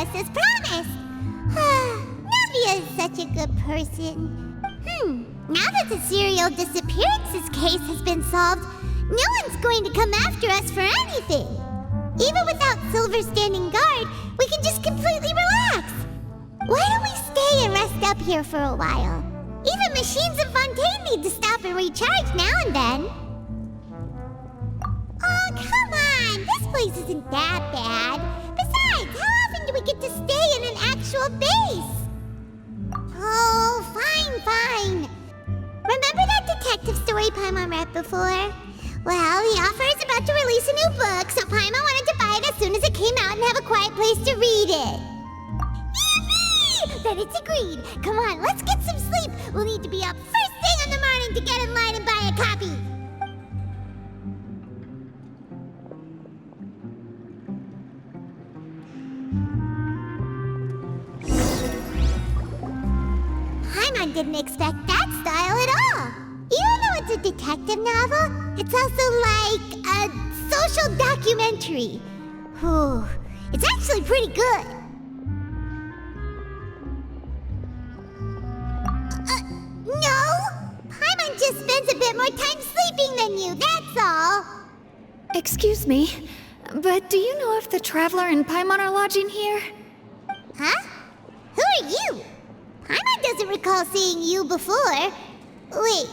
us as promised. Navia is such a good person. Now that the serial disappearances case has been solved, no one's going to come after us for anything. Even without Silver standing guard, we can just completely relax. Why don't we stay and rest up here for a while? Even machines in Fontaine need to stop and recharge now and then. Oh, come on! This place isn't that bad. Besides, how often do we get to stay in an actual base? Oh, fine. Remember that detective story Paimon read before? Well, the author is about to release a new book, so Paimon wanted to buy it as soon as it came out and have a quiet place to read it. Yippee! Then it's agreed. Come on, let's get some sleep. We'll need to be up first thing in the morning to get in line and buy a copy. Paimon didn't expect that style at all. Even though it's a detective novel, it's also like a social documentary. Whew, it's actually pretty good. No! Paimon just spends a bit more time sleeping than you, that's all. Excuse me, but do you know if the Traveler and Paimon are lodging here? Huh? Who are you? Paimon doesn't recall seeing you before. Wait,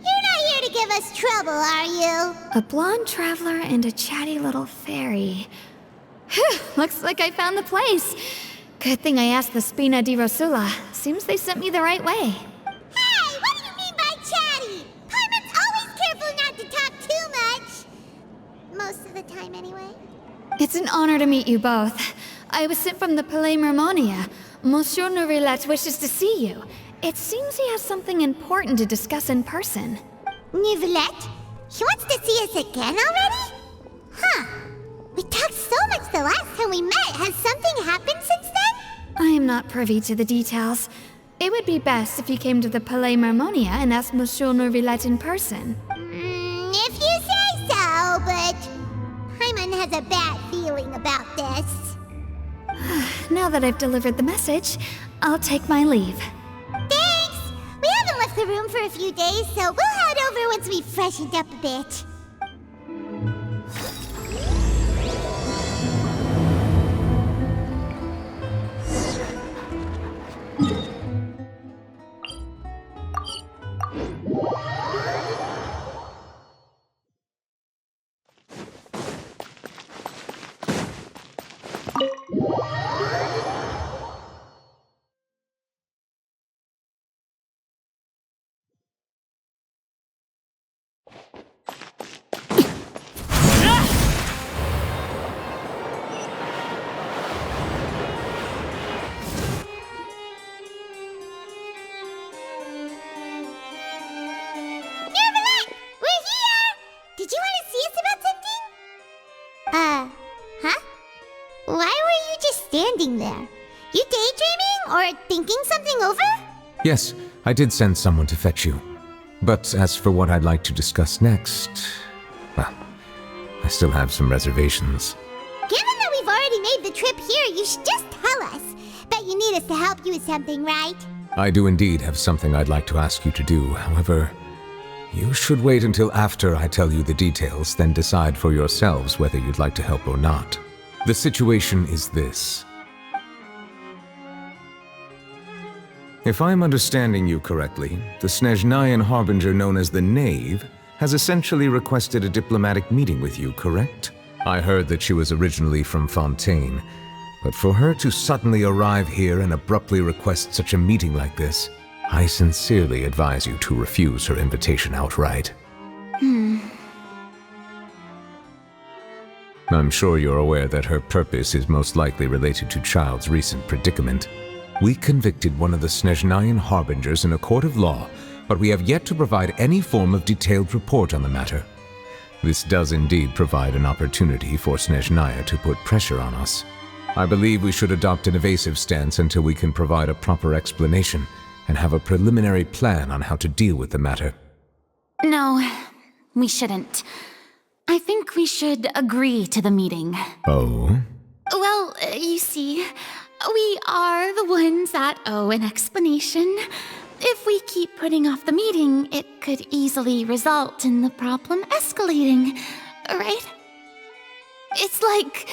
you're not here to give us trouble, are you? A blonde traveler and a chatty little fairy. Whew, looks like I found the place. Good thing I asked the Spina di Rosula. Seems they sent me the right way. Hey, what do you mean by chatty? Paimon's always careful not to talk too much. Most of the time, anyway. It's an honor to meet you both. I was sent from the Palais Mermonia. Monsieur Nourilette wishes to see you. It seems he has something important to discuss in person. Nourilette? He wants to see us again already? Huh. We talked so much the last time we met. Has something happened since then? I am not privy to the details. It would be best if you came to the Palais Mermonia and asked Monsieur Nourilette in person. If you say so, but Paimon has a bad feeling about this. Now that I've delivered the message, I'll take my leave. Thanks! We haven't left the room for a few days, so we'll head over once we've freshened up a bit. Standing there. You daydreaming or thinking something over? Yes, I did send someone to fetch you. But as for what I'd like to discuss next, well, I still have some reservations. Given that we've already made the trip here, you should just tell us. Bet you need us to help you with something, right? I do indeed have something I'd like to ask you to do. However, you should wait until after I tell you the details, then decide for yourselves whether you'd like to help or not. The situation is this. If I'm understanding you correctly, the Snezhnayan Harbinger known as the Knave has essentially requested a diplomatic meeting with you, correct? I heard that she was originally from Fontaine, but for her to suddenly arrive here and abruptly request such a meeting like this, I sincerely advise you to refuse her invitation outright. I'm sure you're aware that her purpose is most likely related to Child's recent predicament. We convicted one of the Snezhnayan Harbingers in a court of law, but we have yet to provide any form of detailed report on the matter. This does indeed provide an opportunity for Snezhnaya to put pressure on us. I believe we should adopt an evasive stance until we can provide a proper explanation and have a preliminary plan on how to deal with the matter. No, we shouldn't. I think we should agree to the meeting. Oh? Well, you see, We are the ones that owe an explanation. If we keep putting off the meeting, it could easily result in the problem escalating, right? It's like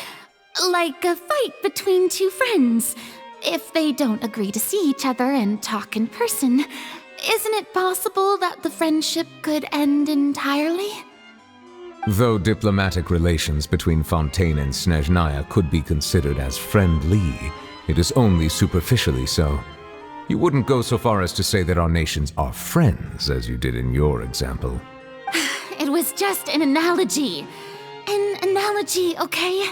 a fight between two friends. If they don't agree to see each other and talk in person, isn't it possible that the friendship could end entirely? Though diplomatic relations between Fontaine and Snezhnaya could be considered as friendly, it is only superficially so. You wouldn't go so far as to say that our nations are friends, as you did in your example. It was just an analogy. An analogy, okay?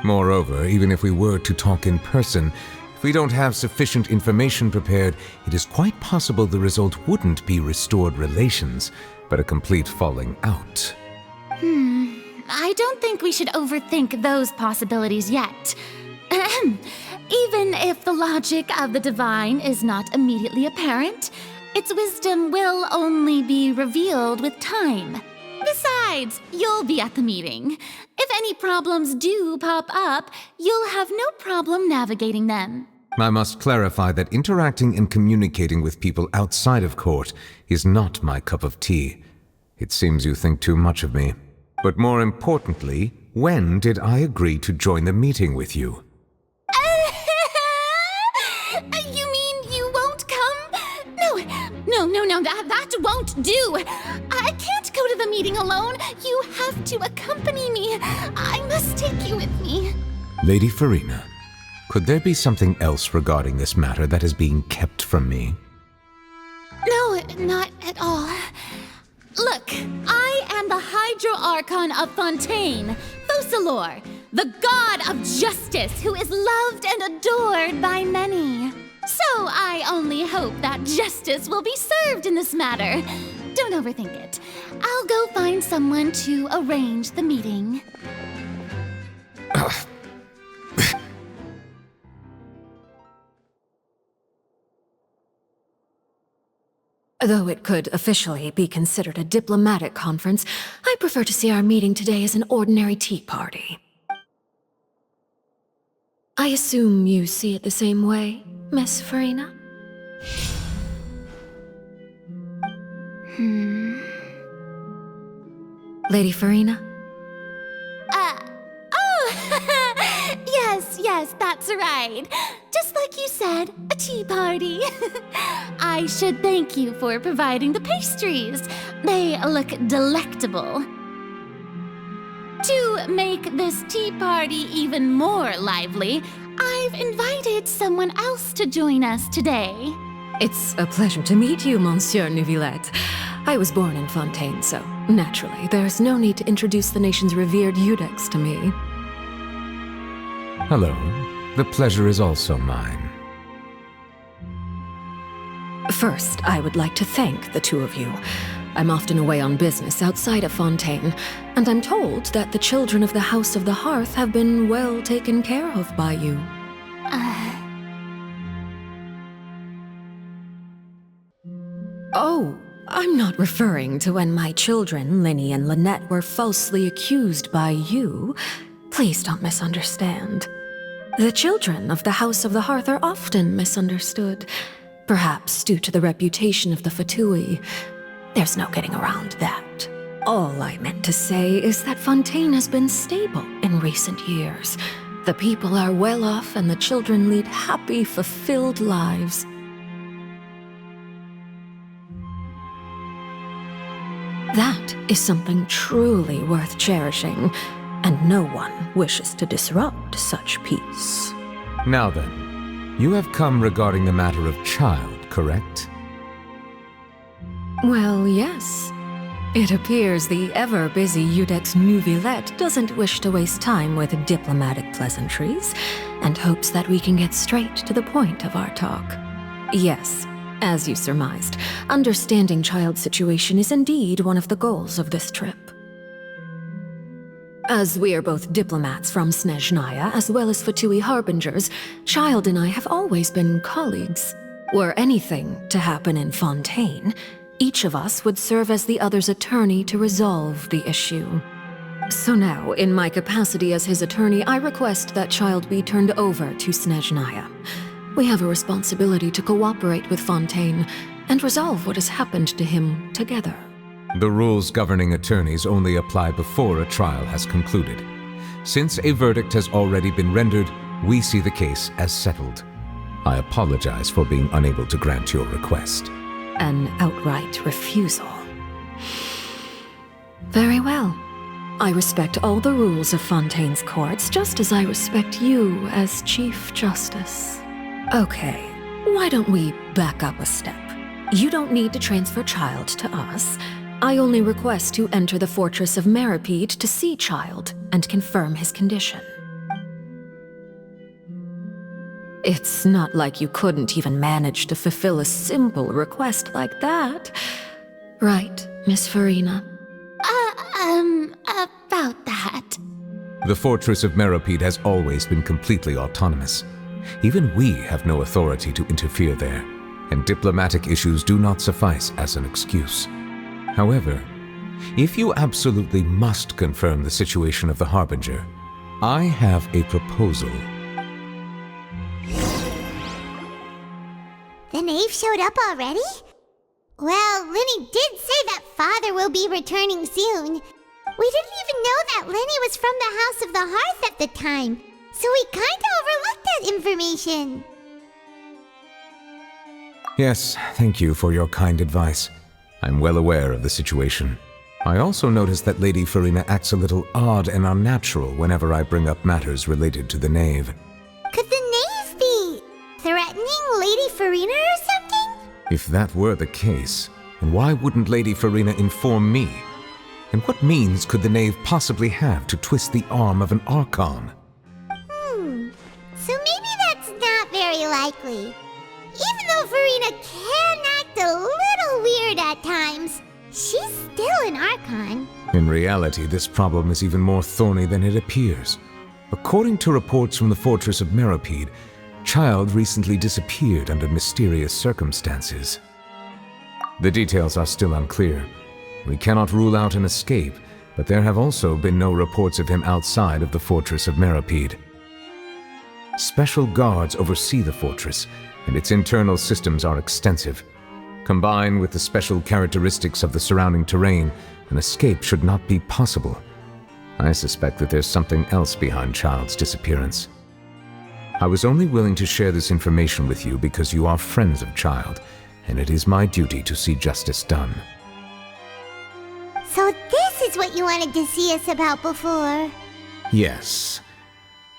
Moreover, even if we were to talk in person, if we don't have sufficient information prepared, it is quite possible the result wouldn't be restored relations, but a complete falling out. I don't think we should overthink those possibilities yet. Ahem. Even if the logic of the divine is not immediately apparent, its wisdom will only be revealed with time. Besides, you'll be at the meeting. If any problems do pop up, you'll have no problem navigating them. I must clarify that interacting and communicating with people outside of court is not my cup of tea. It seems you think too much of me. But more importantly, when did I agree to join the meeting with you? You mean you won't come? No, that won't do. I can't go to the meeting alone. You have to accompany me. I must take you with me. Lady Farina, could there be something else regarding this matter that is being kept from me? No, not at all. Look, I am the Hydro Archon of Fontaine, Focalor, the god of justice who is loved and adored by many. So I only hope that justice will be served in this matter. Don't overthink it. I'll go find someone to arrange the meeting. Though it could officially be considered a diplomatic conference, I prefer to see our meeting today as an ordinary tea party. I assume you see it the same way, Miss Farina? Lady Farina? Yes, that's right. Just like you said, a tea party. I should thank you for providing the pastries. They look delectable. To make this tea party even more lively, I've invited someone else to join us today. It's a pleasure to meet you, Monsieur Neuvillette. I was born in Fontaine, so naturally, there's no need to introduce the nation's revered Eudex to me. Hello. The pleasure is also mine. First, I would like to thank the two of you. I'm often away on business outside of Fontaine, and I'm told that the children of the House of the Hearth have been well taken care of by you. Oh, I'm not referring to when my children, Linny and Lynette, were falsely accused by you. Please don't misunderstand. The children of the House of the Hearth are often misunderstood, perhaps due to the reputation of the Fatui. There's no getting around that. All I meant to say is that Fontaine has been stable in recent years. The people are well off and the children lead happy, fulfilled lives. That is something truly worth cherishing, and no one wishes to disrupt such peace. Now then, you have come regarding the matter of child, correct? Well, yes. It appears the ever-busy Eudex Neuvillette doesn't wish to waste time with diplomatic pleasantries, and hopes that we can get straight to the point of our talk. Yes, as you surmised, understanding child's situation is indeed one of the goals of this trip. As we are both diplomats from Snezhnaya, as well as Fatui harbingers, Child and I have always been colleagues. Were anything to happen in Fontaine, each of us would serve as the other's attorney to resolve the issue. So now, in my capacity as his attorney, I request that child be turned over to Snezhnaya. We have a responsibility to cooperate with Fontaine and resolve what has happened to him together. The rules governing attorneys only apply before a trial has concluded. Since a verdict has already been rendered, we see the case as settled. I apologize for being unable to grant your request. An outright refusal. Very well. I respect all the rules of Fontaine's courts, just as I respect you as Chief Justice. Okay, why don't we back up a step? You don't need to transfer Child to us. I only request to enter the Fortress of Meripede to see Child and confirm his condition. It's not like you couldn't even manage to fulfill a simple request like that. Right, Miss Farina? About that. The Fortress of Meripede has always been completely autonomous. Even we have no authority to interfere there, and diplomatic issues do not suffice as an excuse. However, if you absolutely must confirm the situation of the Harbinger, I have a proposal. The knave showed up already? Well, Lenny did say that Father will be returning soon. We didn't even know that Lenny was from the House of the Hearth at the time, so we kinda overlooked that information. Yes, thank you for your kind advice. I'm well aware of the situation. I also noticed that Lady Farina acts a little odd and unnatural whenever I bring up matters related to the knave. Could the knave be threatening Lady Farina or something? If that were the case, then why wouldn't Lady Farina inform me? And what means could the knave possibly have to twist the arm of an Archon? So maybe that's not very likely. Even though Farina can act a little weird at times, she's still an Archon. In reality, this problem is even more thorny than it appears. According to reports from the Fortress of Meripede, Child recently disappeared under mysterious circumstances. The details are still unclear. We cannot rule out an escape, but there have also been no reports of him outside of the Fortress of Meripede. Special guards oversee the fortress, and its internal systems are extensive. Combined with the special characteristics of the surrounding terrain, an escape should not be possible. I suspect that there's something else behind Child's disappearance. I was only willing to share this information with you because you are friends of Child, and it is my duty to see justice done. So this is what you wanted to see us about before. Yes.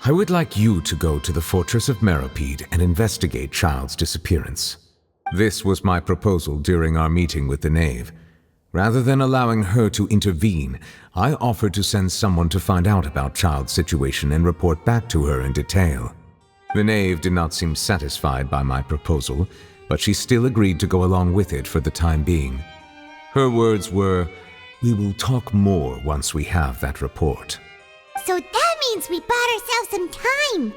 I would like you to go to the Fortress of Meripede and investigate Child's disappearance. This was my proposal during our meeting with the knave. Rather than allowing her to intervene, I offered to send someone to find out about Child's situation and report back to her in detail. The knave did not seem satisfied by my proposal, but she still agreed to go along with it for the time being. Her words were, "We will talk more once we have that report." So that means we bought ourselves some time.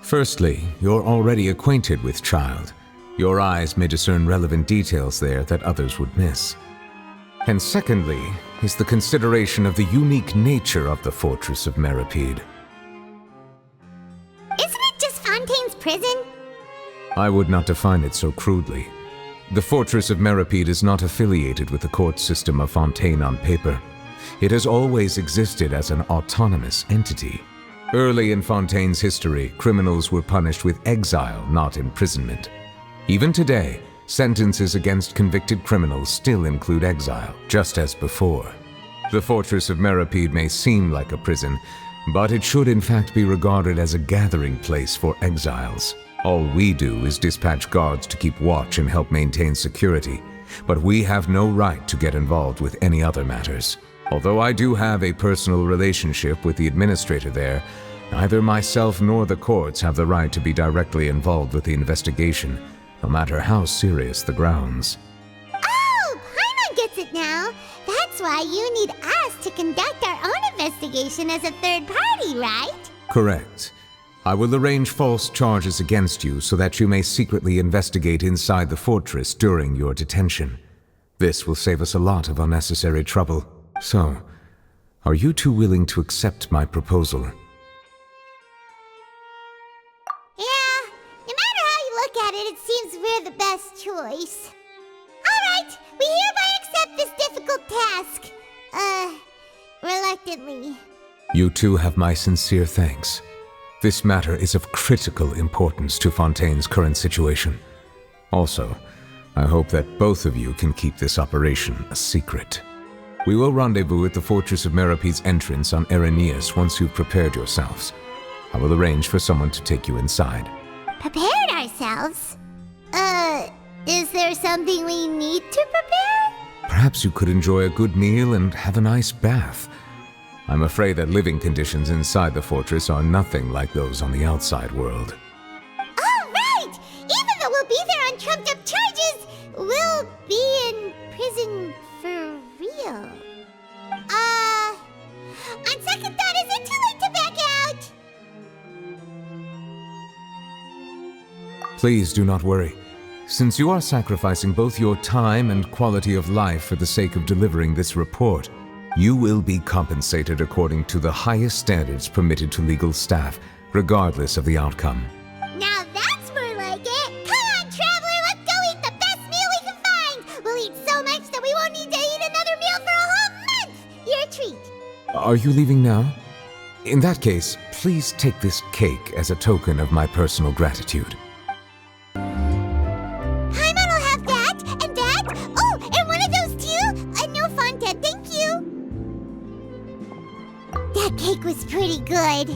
Firstly, you're already acquainted with Child. Your eyes may discern relevant details there that others would miss. And secondly, is the consideration of the unique nature of the Fortress of Meripede. Isn't it just Fontaine's prison? I would not define it so crudely. The Fortress of Meripede is not affiliated with the court system of Fontaine on paper. It has always existed as an autonomous entity. Early in Fontaine's history, criminals were punished with exile, not imprisonment. Even today, sentences against convicted criminals still include exile, just as before. The Fortress of Meripede may seem like a prison, but it should in fact be regarded as a gathering place for exiles. All we do is dispatch guards to keep watch and help maintain security, but we have no right to get involved with any other matters. Although I do have a personal relationship with the administrator there, neither myself nor the courts have the right to be directly involved with the investigation, no matter how serious the grounds. Oh, Paimon gets it now. That's why you need us to conduct our own investigation as a third party, right? Correct. I will arrange false charges against you so that you may secretly investigate inside the fortress during your detention. This will save us a lot of unnecessary trouble. So, are you two willing to accept my proposal? Yeah, no matter how you look at it, it seems we're the best choice. Alright, we hereby accept this difficult task. Reluctantly. You two have my sincere thanks. This matter is of critical importance to Fontaine's current situation. Also, I hope that both of you can keep this operation a secret. We will rendezvous at the Fortress of Meropede's entrance on Irenaeus once you've prepared yourselves. I will arrange for someone to take you inside. Prepared ourselves? Is there something we need to prepare? Perhaps you could enjoy a good meal and have a nice bath. I'm afraid that living conditions inside the fortress are nothing like those on the outside world. Oh, right! Even though we'll be there on trumped-up charges, we'll be in prison for real. On second thought, is it too late to back out? Please do not worry. Since you are sacrificing both your time and quality of life for the sake of delivering this report, you will be compensated according to the highest standards permitted to legal staff, regardless of the outcome. Now that's more like it! Come on, Traveler, let's go eat the best meal we can find! We'll eat so much that we won't need to eat another meal for a whole month! Your treat! Are you leaving now? In that case, please take this cake as a token of my personal gratitude. Paimon will have that, and that! Oh, and one of those too! No Fontaine, thank you! That cake was pretty good.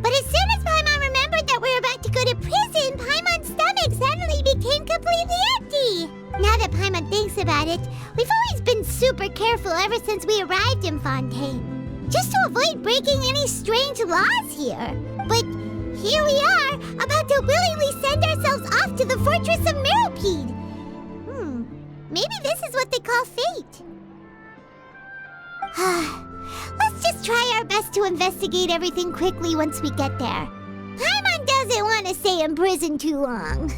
But as soon as Paimon remembered that we were about to go to prison, Paimon's stomach suddenly became completely empty. Now that Paimon thinks about it, we've always been super careful ever since we arrived in Fontaine, just to avoid breaking any strange laws here. But here we are, about to willingly send ourselves off to the Fortress of Meropede. Maybe this is what they call fate. Let's just try our best to investigate everything quickly once we get there. Paimon doesn't want to stay in prison too long.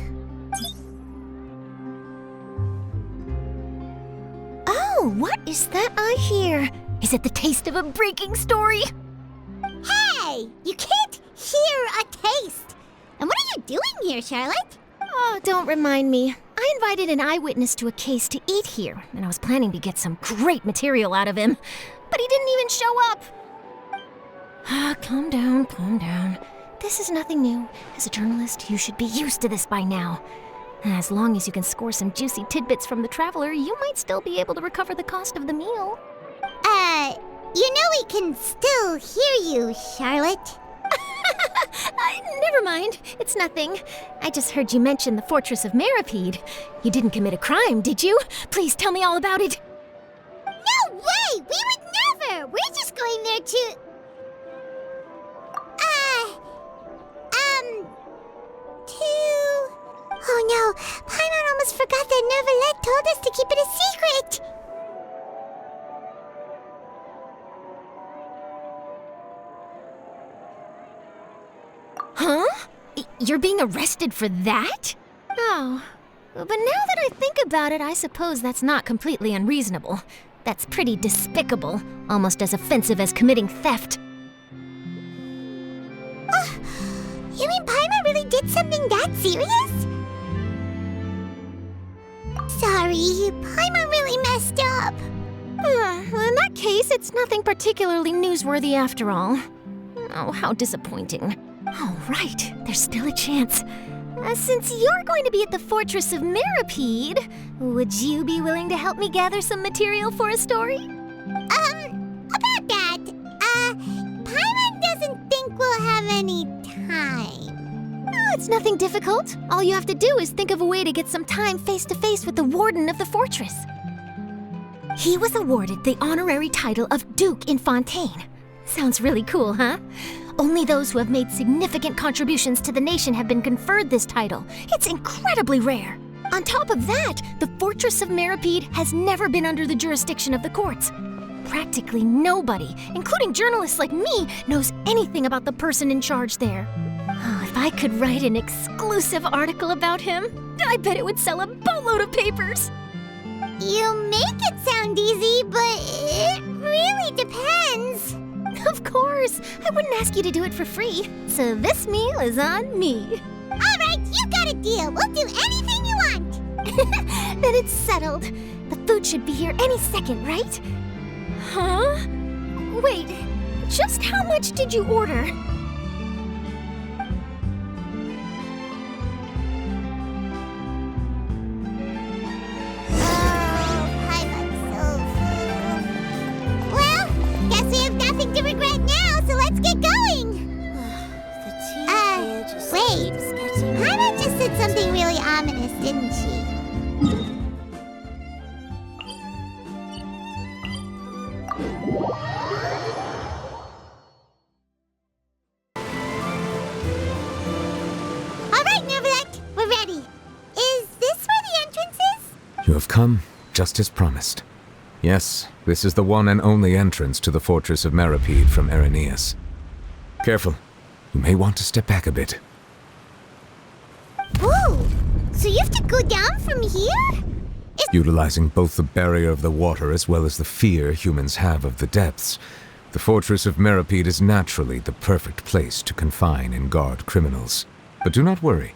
Oh, what is that I hear? Is it the taste of a breaking story? Hey! You can't hear a taste! And what are you doing here, Charlotte? Oh, don't remind me. I invited an eyewitness to a case to eat here, and I was planning to get some great material out of him. But he didn't even show up. Calm down, calm down. This is nothing new. As a journalist, you should be used to this by now. As long as you can score some juicy tidbits from the Traveler, you might still be able to recover the cost of the meal. You know we can still hear you, Charlotte. Never mind. It's nothing. I just heard you mention the Fortress of Meropede. You didn't commit a crime, did you? Please tell me all about it. No way! We would never! We're just going there to... Oh no, Paimon almost forgot that Neverlet told us to keep it a secret! Huh? You're being arrested for that? Oh, but now that I think about it, I suppose that's not completely unreasonable. That's pretty despicable, almost as offensive as committing theft. You mean Paimon really did something that serious? Sorry, Paimon really messed up. In that case, it's nothing particularly newsworthy after all. Oh, how disappointing. All right, there's still a chance. Since you're going to be at the Fortress of Meropede, would you be willing to help me gather some material for a story? About that, Paimon doesn't think we'll have any time. Oh, it's nothing difficult. All you have to do is think of a way to get some time face-to-face with the warden of the fortress. He was awarded the honorary title of Duke in Fontaine. Sounds really cool, huh? Only those who have made significant contributions to the nation have been conferred this title. It's incredibly rare. On top of that, the Fortress of Meropede has never been under the jurisdiction of the courts. Practically nobody, including journalists like me, knows anything about the person in charge there. Oh, if I could write an exclusive article about him, I bet it would sell a boatload of papers. You make it sound easy, but it really depends. Of course, I wouldn't ask you to do it for free. So this meal is on me. All right, you got a deal. We'll do anything you want. Then it's settled. The food should be here any second, right? Huh? Wait, just how much did you order? Well, guess we have nothing to regret now, so let's get going. Wait. Paimon just said something really ominous, didn't she? All right, Neverlet, we're ready. Is this where the entrance is? You have come, just as promised. Yes, this is the one and only entrance to the fortress of Meripede from Irenaeus. Careful, you may want to step back a bit. Whoa! So you have to go down from here? Utilizing both the barrier of the water as well as the fear humans have of the depths, the fortress of Meripede is naturally the perfect place to confine and guard criminals. But do not worry,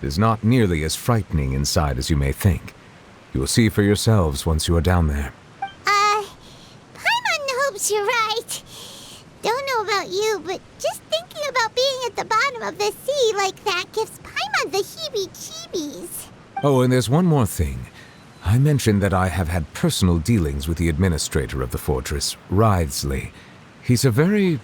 it is not nearly as frightening inside as you may think. You will see for yourselves once you are down there. Paimon hopes you're right. Don't know about you, but just thinking about being at the bottom of the sea like that gives Paimon the heebie-jeebies. Oh, and there's one more thing. I mentioned that I have had personal dealings with the administrator of the fortress, Wriothesley. He's a very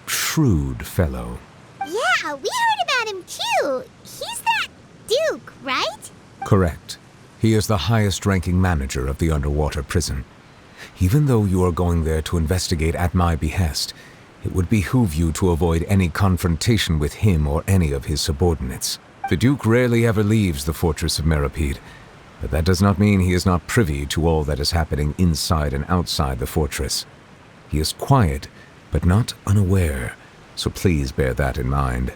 shrewd fellow. Yeah, we heard about him too. He's that Duke, right? Correct. He is the highest-ranking manager of the underwater prison. Even though you are going there to investigate at my behest, it would behoove you to avoid any confrontation with him or any of his subordinates. The Duke rarely ever leaves the fortress of Meripede, but that does not mean he is not privy to all that is happening inside and outside the fortress. He is quiet, but not unaware, so please bear that in mind.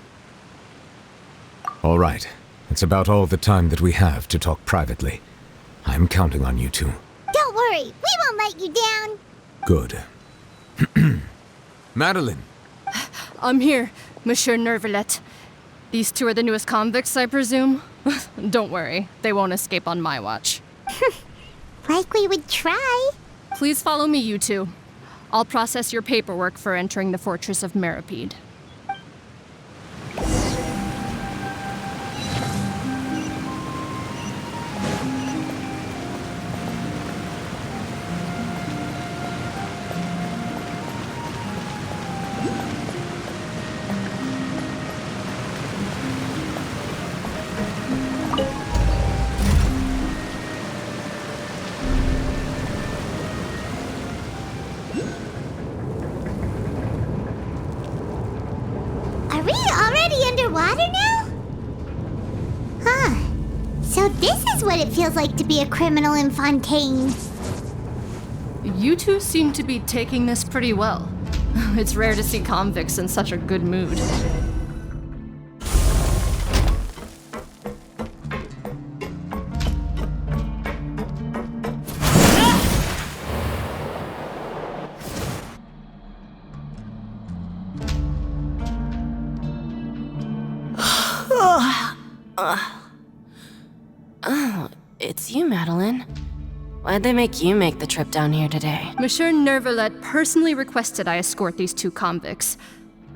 All right, it's about all the time that we have to talk privately. I'm counting on you two. Don't worry, we won't let you down. Good. Madeline! I'm here, Monsieur Nervalet. These two are the newest convicts, I presume? Don't worry, they won't escape on my watch. Like we would try. Please follow me, you two. I'll process your paperwork for entering the fortress of Meripede. Are we already underwater now? Huh. So this is what it feels like to be a criminal in Fontaine. You two seem to be taking this pretty well. It's rare to see convicts in such a good mood. Oh, it's you, Madeline. Why'd they make you make the trip down here today? Monsieur Nervalet personally requested I escort these two convicts.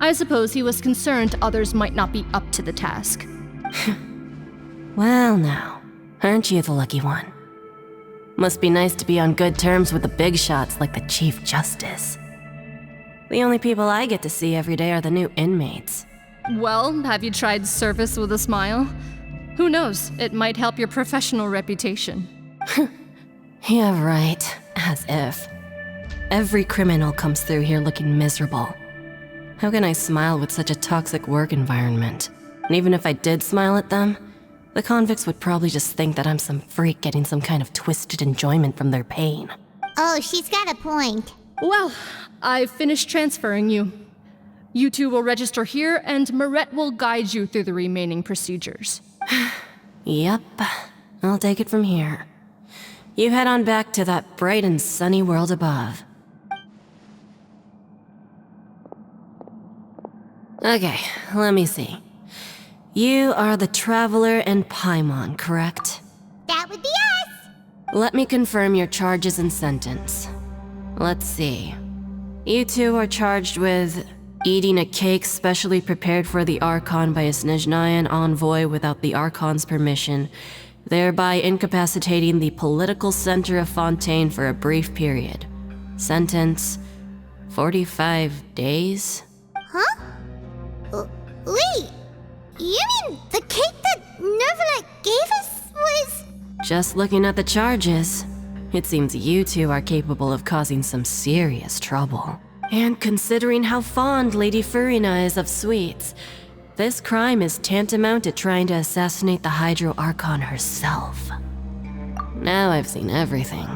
I suppose he was concerned others might not be up to the task. Well now, aren't you the lucky one? Must be nice to be on good terms with the big shots like the Chief Justice. The only people I get to see every day are the new inmates. Well, have you tried service with a smile? Who knows, it might help your professional reputation. Yeah, right. As if. Every criminal comes through here looking miserable. How can I smile with such a toxic work environment? And even if I did smile at them, the convicts would probably just think that I'm some freak getting some kind of twisted enjoyment from their pain. Oh, she's got a point. Well, I've finished transferring you. You two will register here, and Maret will guide you through the remaining procedures. Yep, I'll take it from here. You head on back to that bright and sunny world above. Okay, let me see. You are the Traveler and Paimon, correct? That would be us! Let me confirm your charges and sentence. Let's see. You two are charged with eating a cake specially prepared for the Archon by a Snezhnayan envoy without the Archon's permission, thereby incapacitating the political center of Fontaine for a brief period. Sentence: 45 days? Huh? Wait, you mean the cake that Nervalet gave us was... Just looking at the charges, it seems you two are capable of causing some serious trouble. And considering how fond Lady Furina is of sweets, this crime is tantamount to trying to assassinate the Hydro Archon herself. Now I've seen everything.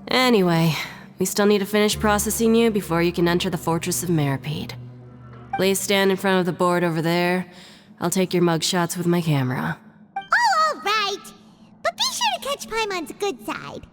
Anyway, we still need to finish processing you before you can enter the Fortress of Meripede. Please stand in front of the board over there. I'll take your mugshots with my camera. Oh, all right. But be sure to catch Paimon's good side.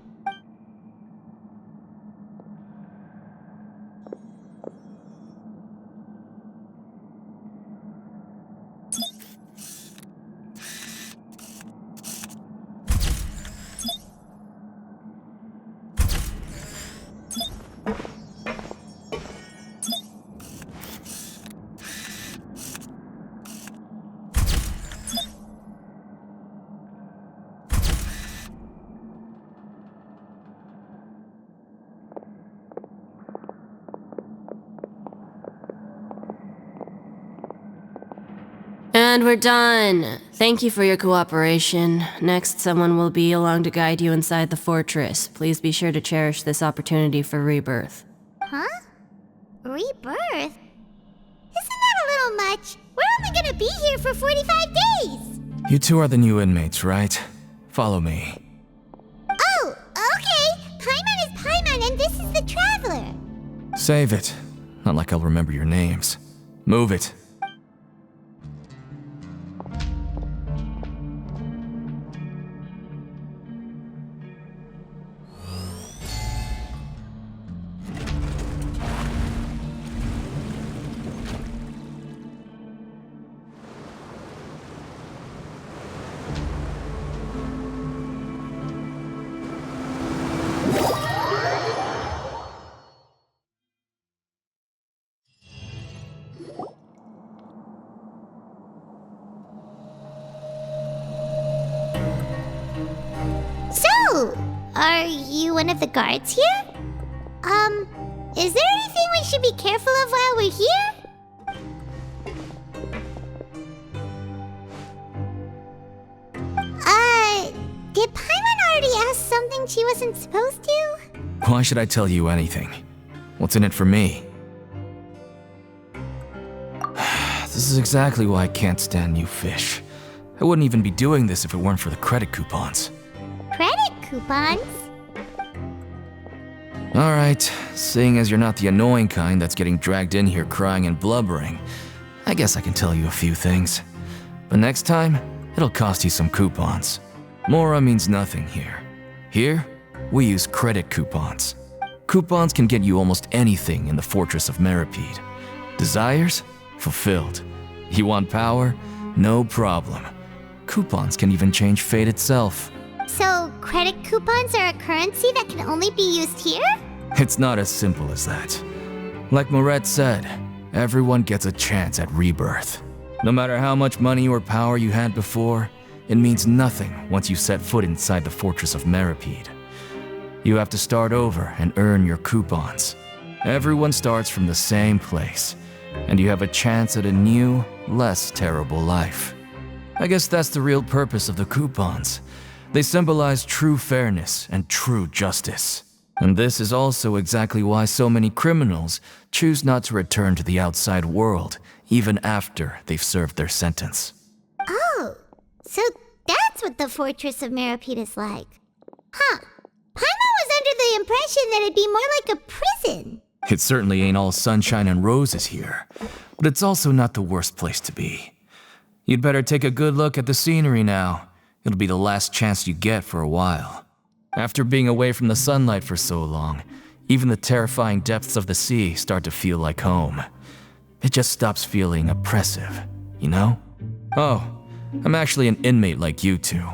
And we're done. Thank you for your cooperation. Next, someone will be along to guide you inside the fortress. Please be sure to cherish this opportunity for rebirth. Huh? Rebirth? Isn't that a little much? We're only gonna be here for 45 days! You two are the new inmates, right? Follow me. Oh, okay! Paimon is Paimon and this is the Traveler! Save it. Not like I'll remember your names. Move it. So, are you one of the guards here? Is there anything we should be careful of while we're here? Did Paimon already ask something she wasn't supposed to? Why should I tell you anything? What's in it for me? This is exactly why I can't stand new fish. I wouldn't even be doing this if it weren't for the credit coupons. Credit coupons? Alright, seeing as you're not the annoying kind that's getting dragged in here crying and blubbering, I guess I can tell you a few things. But next time, it'll cost you some coupons. Mora means nothing here. Here, we use credit coupons. Coupons can get you almost anything in the Fortress of Meripede. Desires? Fulfilled. You want power? No problem. Coupons can even change fate itself. So, credit coupons are a currency that can only be used here? It's not as simple as that. Like Moret said, everyone gets a chance at rebirth. No matter how much money or power you had before, it means nothing once you set foot inside the Fortress of Meripede. You have to start over and earn your coupons. Everyone starts from the same place, and you have a chance at a new, less terrible life. I guess that's the real purpose of the coupons. They symbolize true fairness and true justice. And this is also exactly why so many criminals choose not to return to the outside world, even after they've served their sentence. Oh, so that's what the Fortress of Meripede is like. Huh. Paimon was under the impression that it'd be more like a prison. It certainly ain't all sunshine and roses here, but it's also not the worst place to be. You'd better take a good look at the scenery now. It'll be the last chance you get for a while. After being away from the sunlight for so long, even the terrifying depths of the sea start to feel like home. It just stops feeling oppressive, you know? Oh, I'm actually an inmate like you two.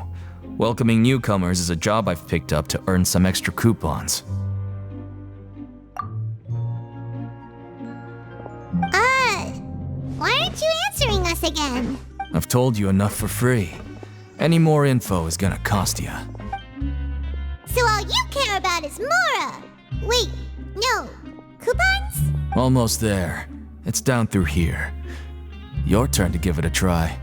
Welcoming newcomers is a job I've picked up to earn some extra coupons. Why aren't you answering us again? I've told you enough for free. Any more info is gonna cost you. So all you care about is Mora! Wait, no. Coupons? Almost there. It's down through here. Your turn to give it a try.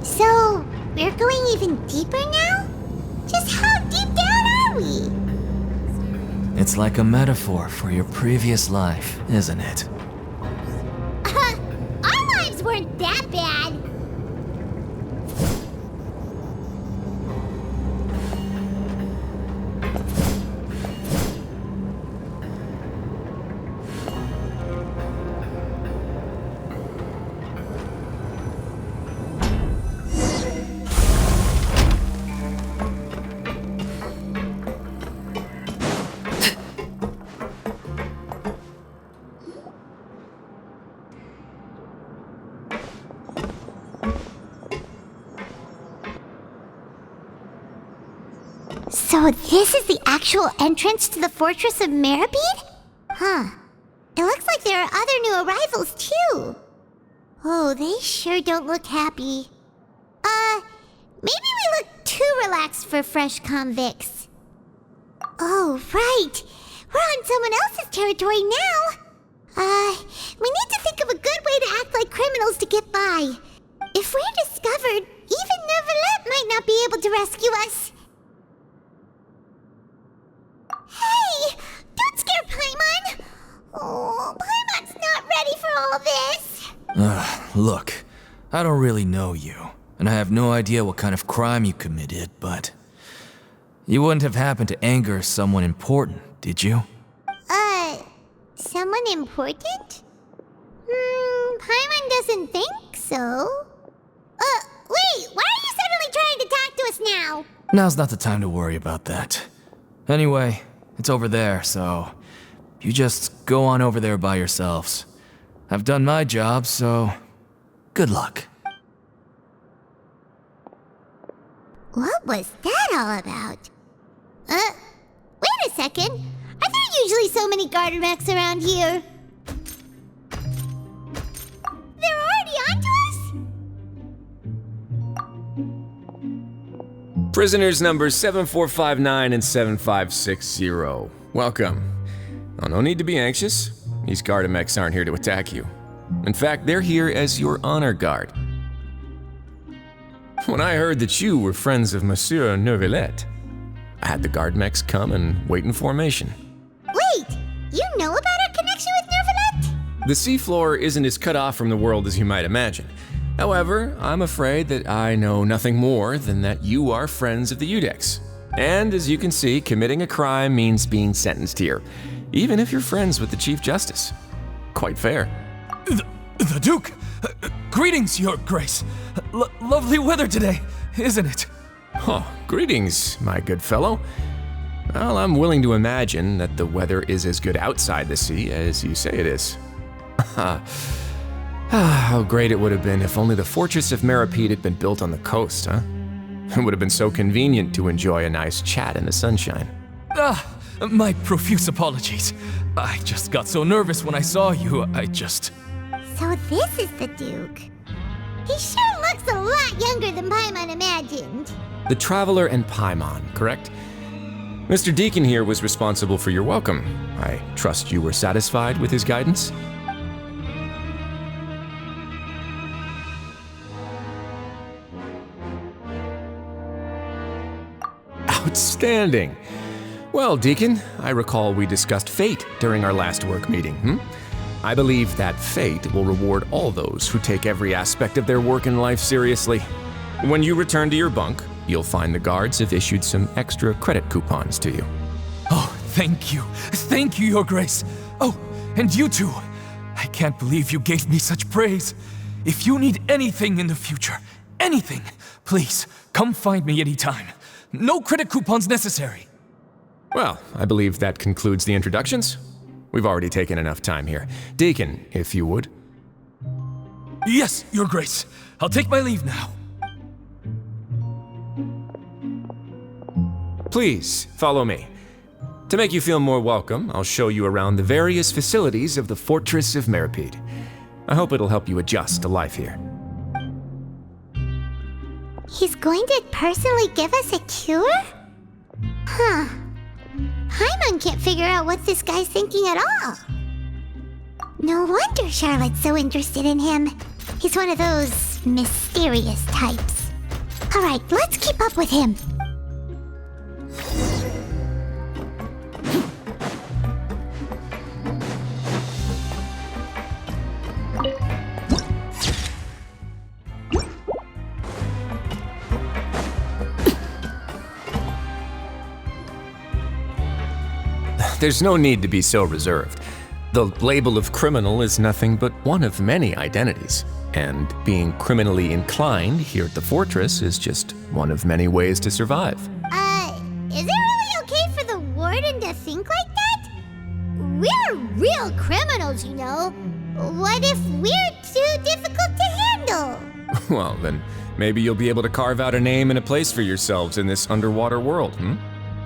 So, we're going even deeper now? Just how deep down are we? It's like a metaphor for your previous life, isn't it? Our lives weren't that bad. So this is the actual entrance to the Fortress of Meribed? Huh. It looks like there are other new arrivals, too. Oh, they sure don't look happy. Maybe we look too relaxed for fresh convicts. Oh, right. We're on someone else's territory now. We need to think of a good way to act like criminals to get by. If we're discovered, even Neuvillette might not be able to rescue us. Hey! Don't scare Paimon! Oh, Paimon's not ready for all this! Look, I don't really know you, and I have no idea what kind of crime you committed, but... You wouldn't have happened to anger someone important, did you? Someone important? Paimon doesn't think so. Wait, why are you suddenly trying to talk to us now? Now's not the time to worry about that. Anyway, it's over there, so you just go on over there by yourselves. I've done my job, so good luck. What was that all about? Wait a second. Are there usually so many garter mechs around here? They're already onto us? Prisoners numbers 7459 and 7560. Welcome. Oh, no need to be anxious. These Gardamex aren't here to attack you. In fact, they're here as your honor guard. When I heard that you were friends of Monsieur Neuvillette, I had the Gardamex come and wait in formation. Wait, you know about our connection with Neuvillette? The seafloor isn't as cut off from the world as you might imagine. However, I'm afraid that I know nothing more than that you are friends of the Udex. And as you can see, committing a crime means being sentenced here, even if you're friends with the Chief Justice. Quite fair. The Duke! Greetings, Your Grace. Lovely weather today, isn't it? Oh, greetings, my good fellow. Well, I'm willing to imagine that the weather is as good outside the sea as you say it is. How great it would have been if only the Fortress of Meribed had been built on the coast, huh? It would have been so convenient to enjoy a nice chat in the sunshine. My profuse apologies. I just got so nervous when I saw you, So this is the Duke. He sure looks a lot younger than Paimon imagined. The Traveler and Paimon, correct? Mr. Deacon here was responsible for your welcome. I trust you were satisfied with his guidance? Outstanding! Well, Deacon, I recall we discussed fate during our last work meeting, I believe that fate will reward all those who take every aspect of their work in life seriously. When you return to your bunk, you'll find the guards have issued some extra credit coupons to you. Oh, thank you. Thank you, Your Grace. Oh, and you too. I can't believe you gave me such praise. If you need anything in the future, anything, please, come find me anytime. No credit coupons necessary. Well, I believe that concludes the introductions. We've already taken enough time here. Deacon, if you would. Yes, Your Grace. I'll take my leave now. Please, follow me. To make you feel more welcome, I'll show you around the various facilities of the Fortress of Meripede. I hope it'll help you adjust to life here. He's going to personally give us a cure? Huh. Paimon can't figure out what this guy's thinking at all. No wonder Charlotte's so interested in him. He's one of those mysterious types. Alright, let's keep up with him. There's no need to be so reserved. The label of criminal is nothing but one of many identities, and being criminally inclined here at the Fortress is just one of many ways to survive. Is it really okay for the warden to think like that? We're real criminals, you know. What if we're too difficult to handle? Well, then maybe you'll be able to carve out a name and a place for yourselves in this underwater world,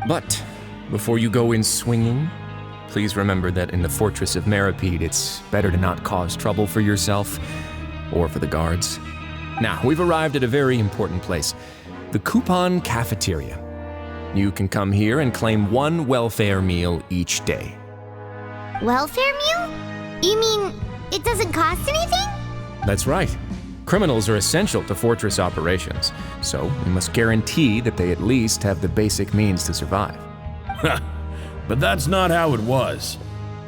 But before you go in swinging, please remember that in the Fortress of Meripede, it's better to not cause trouble for yourself or for the guards. Now, we've arrived at a very important place, the Coupon Cafeteria. You can come here and claim one welfare meal each day. Welfare meal? You mean it doesn't cost anything? That's right. Criminals are essential to Fortress operations, so we must guarantee that they at least have the basic means to survive. But that's not how it was.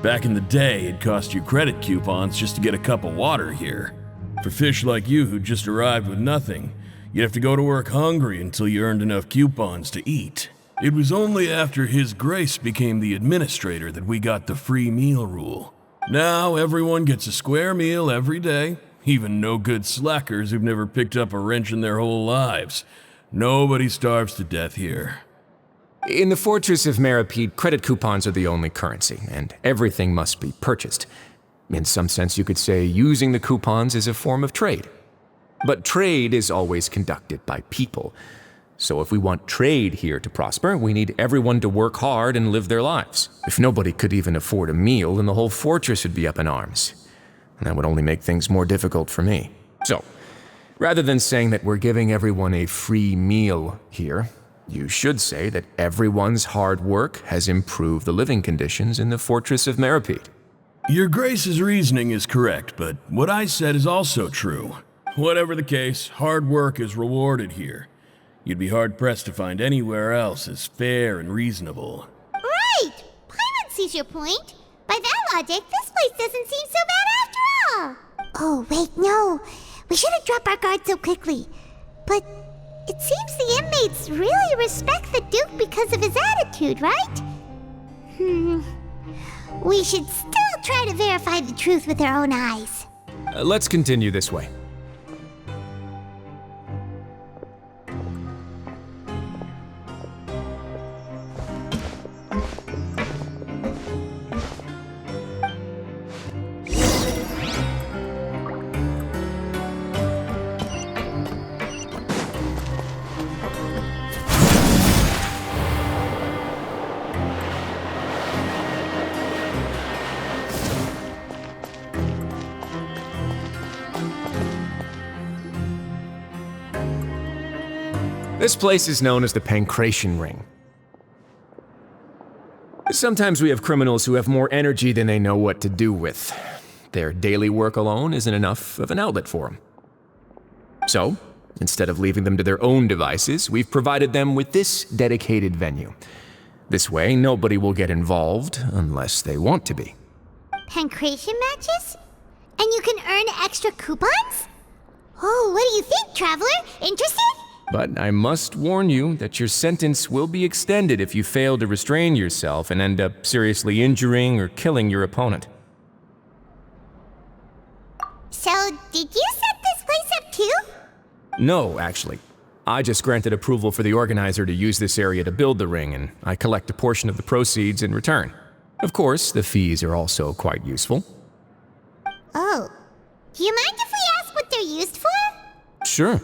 Back in the day, it cost you credit coupons just to get a cup of water here. For fish like you who just arrived with nothing, you'd have to go to work hungry until you earned enough coupons to eat. It was only after His Grace became the administrator that we got the free meal rule. Now everyone gets a square meal every day, even no good slackers who've never picked up a wrench in their whole lives. Nobody starves to death here. In the Fortress of Meripede, credit coupons are the only currency, and everything must be purchased. In some sense, you could say using the coupons is a form of trade. But trade is always conducted by people. So if we want trade here to prosper, we need everyone to work hard and live their lives. If nobody could even afford a meal, then the whole fortress would be up in arms. And that would only make things more difficult for me. So, rather than saying that we're giving everyone a free meal here, you should say that everyone's hard work has improved the living conditions in the Fortress of Meripede. Your Grace's reasoning is correct, but what I said is also true. Whatever the case, hard work is rewarded here. You'd be hard-pressed to find anywhere else as fair and reasonable. Right! Paimon sees your point. By that logic, this place doesn't seem so bad after all. Oh, wait, no. We shouldn't drop our guard so quickly. But it seems the inmates really respect the Duke because of his attitude, right? We should still try to verify the truth with our own eyes. Let's continue this way. This place is known as the Pancration Ring. Sometimes we have criminals who have more energy than they know what to do with. Their daily work alone isn't enough of an outlet for them. So, instead of leaving them to their own devices, we've provided them with this dedicated venue. This way, nobody will get involved unless they want to be. Pancration matches? And you can earn extra coupons? Oh, what do you think, Traveler? Interested? But I must warn you that your sentence will be extended if you fail to restrain yourself and end up seriously injuring or killing your opponent. So, did you set this place up too? No, actually. I just granted approval for the organizer to use this area to build the ring, and I collect a portion of the proceeds in return. Of course, the fees are also quite useful. Oh. Do you mind if we ask what they're used for? Sure.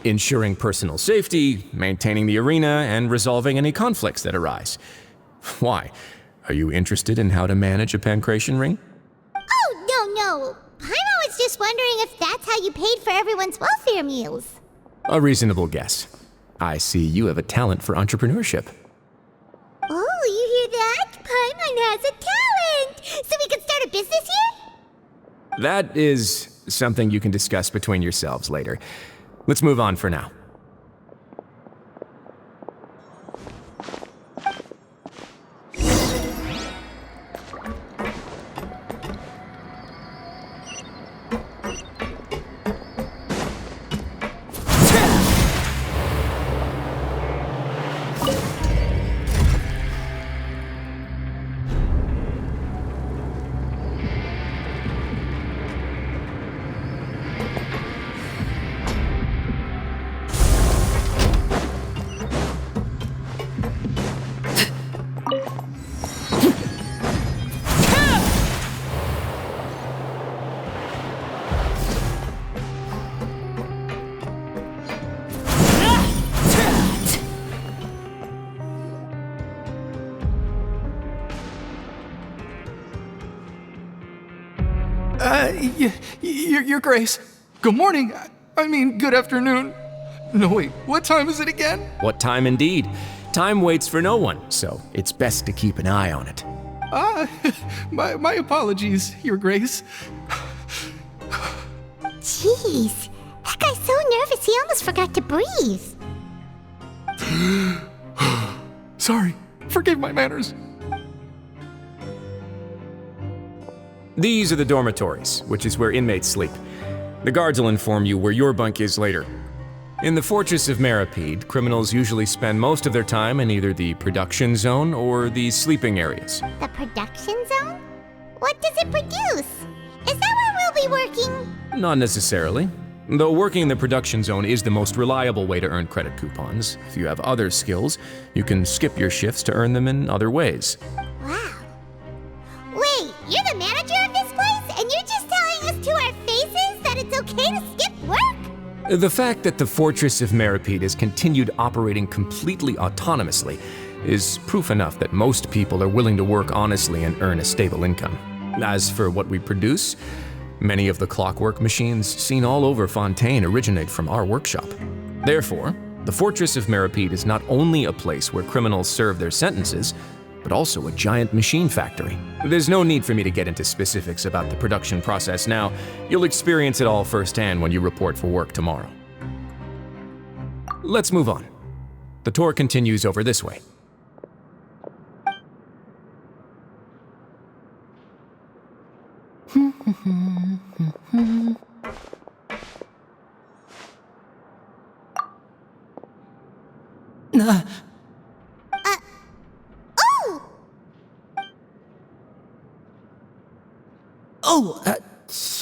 Ensuring personal safety, maintaining the arena, and resolving any conflicts that arise. Why? Are you interested in how to manage a pancration ring? Oh, no. Paimon was just wondering if that's how you paid for everyone's welfare meals. A reasonable guess. I see you have a talent for entrepreneurship. Oh, you hear that? Paimon has a talent! So we could start a business here? That is something you can discuss between yourselves later. Let's move on for now. Your Grace. Good morning. I mean, good afternoon. No, wait, what time is it again? What time indeed? Time waits for no one, so it's best to keep an eye on it. My apologies, Your Grace. Jeez, that guy's so nervous he almost forgot to breathe. Sorry, forgive my manners. These are the dormitories, which is where inmates sleep. The guards will inform you where your bunk is later. In the Fortress of Meripede, criminals usually spend most of their time in either the production zone or the sleeping areas. The production zone? What does it produce? Is that where we'll be working? Not necessarily. Though working in the production zone is the most reliable way to earn credit coupons, if you have other skills, you can skip your shifts to earn them in other ways. Wow. Wait, you're the manager of this place, and you're just telling us to our faces that it's okay to skip work? The fact that the Fortress of Meripede has continued operating completely autonomously is proof enough that most people are willing to work honestly and earn a stable income. As for what we produce, many of the clockwork machines seen all over Fontaine originate from our workshop. Therefore, the Fortress of Meripede is not only a place where criminals serve their sentences, but also a giant machine factory. There's no need for me to get into specifics about the production process now. You'll experience it all firsthand when you report for work tomorrow. Let's move on. The tour continues over this way.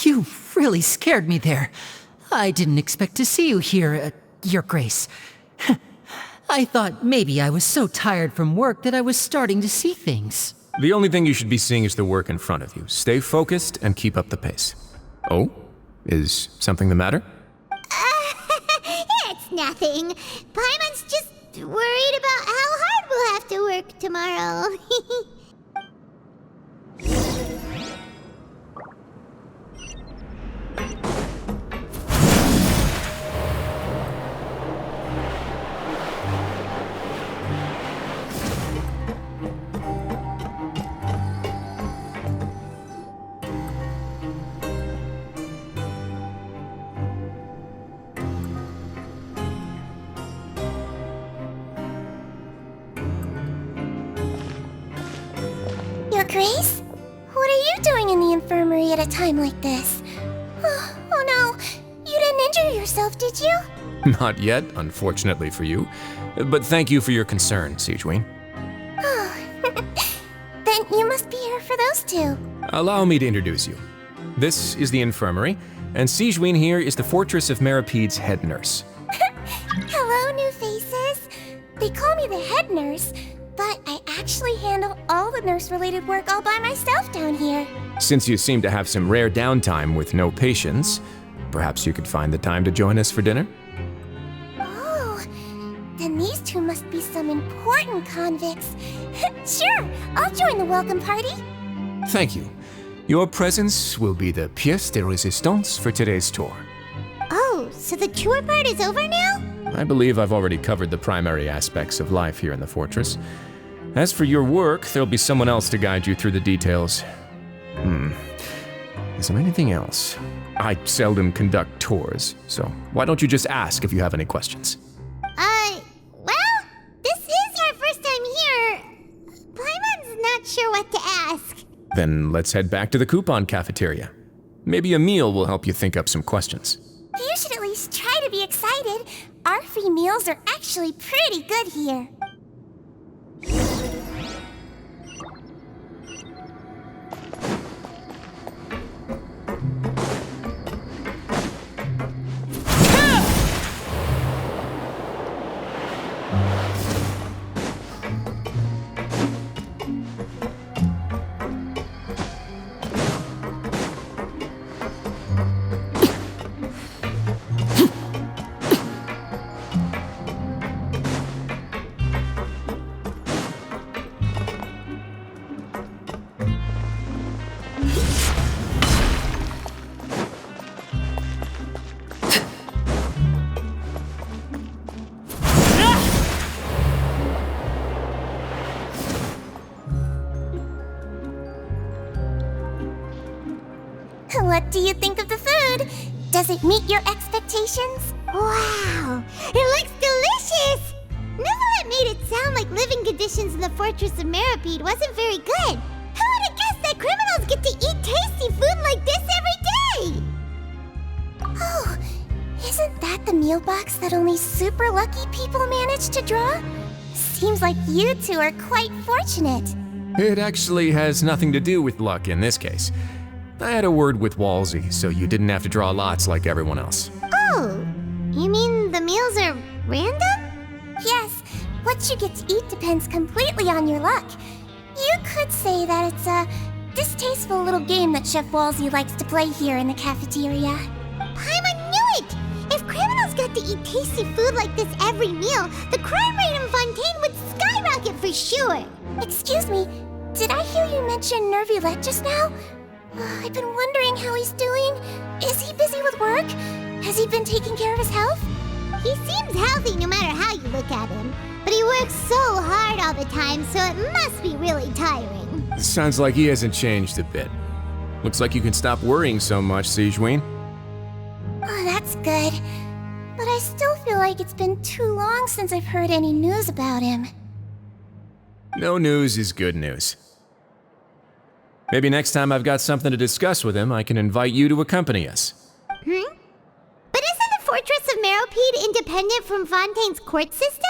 You really scared me there. I didn't expect to see you here, Your Grace. I thought maybe I was so tired from work that I was starting to see things. The only thing you should be seeing is the work in front of you. Stay focused and keep up the pace. Oh? Is something the matter? It's nothing. Paimon's just worried about how hard we'll have to work tomorrow. Your Grace? What are you doing in the infirmary at a time like this? Oh no, you didn't injure yourself, did you? Not yet, unfortunately for you. But thank you for your concern, Sigewinne. Oh, then you must be here for those two. Allow me to introduce you. This is the infirmary, and Sigewinne here is the Fortress of Merapede's head nurse. Hello, new faces. They call me the head nurse, but I actually handle all the nurse-related work all by myself down here. Since you seem to have some rare downtime with no patients, perhaps you could find the time to join us for dinner? Oh, then these two must be some important convicts. Sure, I'll join the welcome party. Thank you. Your presence will be the pièce de résistance for today's tour. Oh, so the tour part is over now? I believe I've already covered the primary aspects of life here in the fortress. As for your work, there'll be someone else to guide you through the details. Is there anything else? I seldom conduct tours, so why don't you just ask if you have any questions? Well, this is our first time here. Paimon's not sure what to ask. Then let's head back to the coupon cafeteria. Maybe a meal will help you think up some questions. You should at least try to be excited. Our free meals are actually pretty good here. What do you think of the food? Does it meet your expectations? Wow, it looks delicious! Neverlet made it sound like living conditions in the Fortress of Meripede wasn't very good. Who would have guessed that criminals get to eat tasty food like this every day? Oh, isn't that the meal box that only super lucky people manage to draw? Seems like you two are quite fortunate. It actually has nothing to do with luck in this case. I had a word with Walsey, so you didn't have to draw lots like everyone else. Oh, you mean the meals are random? Yes, what you get to eat depends completely on your luck. You could say that it's a distasteful little game that Chef Walsey likes to play here in the cafeteria. Paimon knew it! If criminals got to eat tasty food like this every meal, the crime rate in Fontaine would skyrocket for sure! Excuse me, did I hear you mention Nervulette just now? I've been wondering how he's doing. Is he busy with work? Has he been taking care of his health? He seems healthy no matter how you look at him. But he works so hard all the time, so it must be really tiring. Sounds like he hasn't changed a bit. Looks like you can stop worrying so much, Sigewinne. Oh, that's good. But I still feel like it's been too long since I've heard any news about him. No news is good news. Maybe next time I've got something to discuss with him, I can invite you to accompany us. But isn't the Fortress of Meropede independent from Fontaine's court system?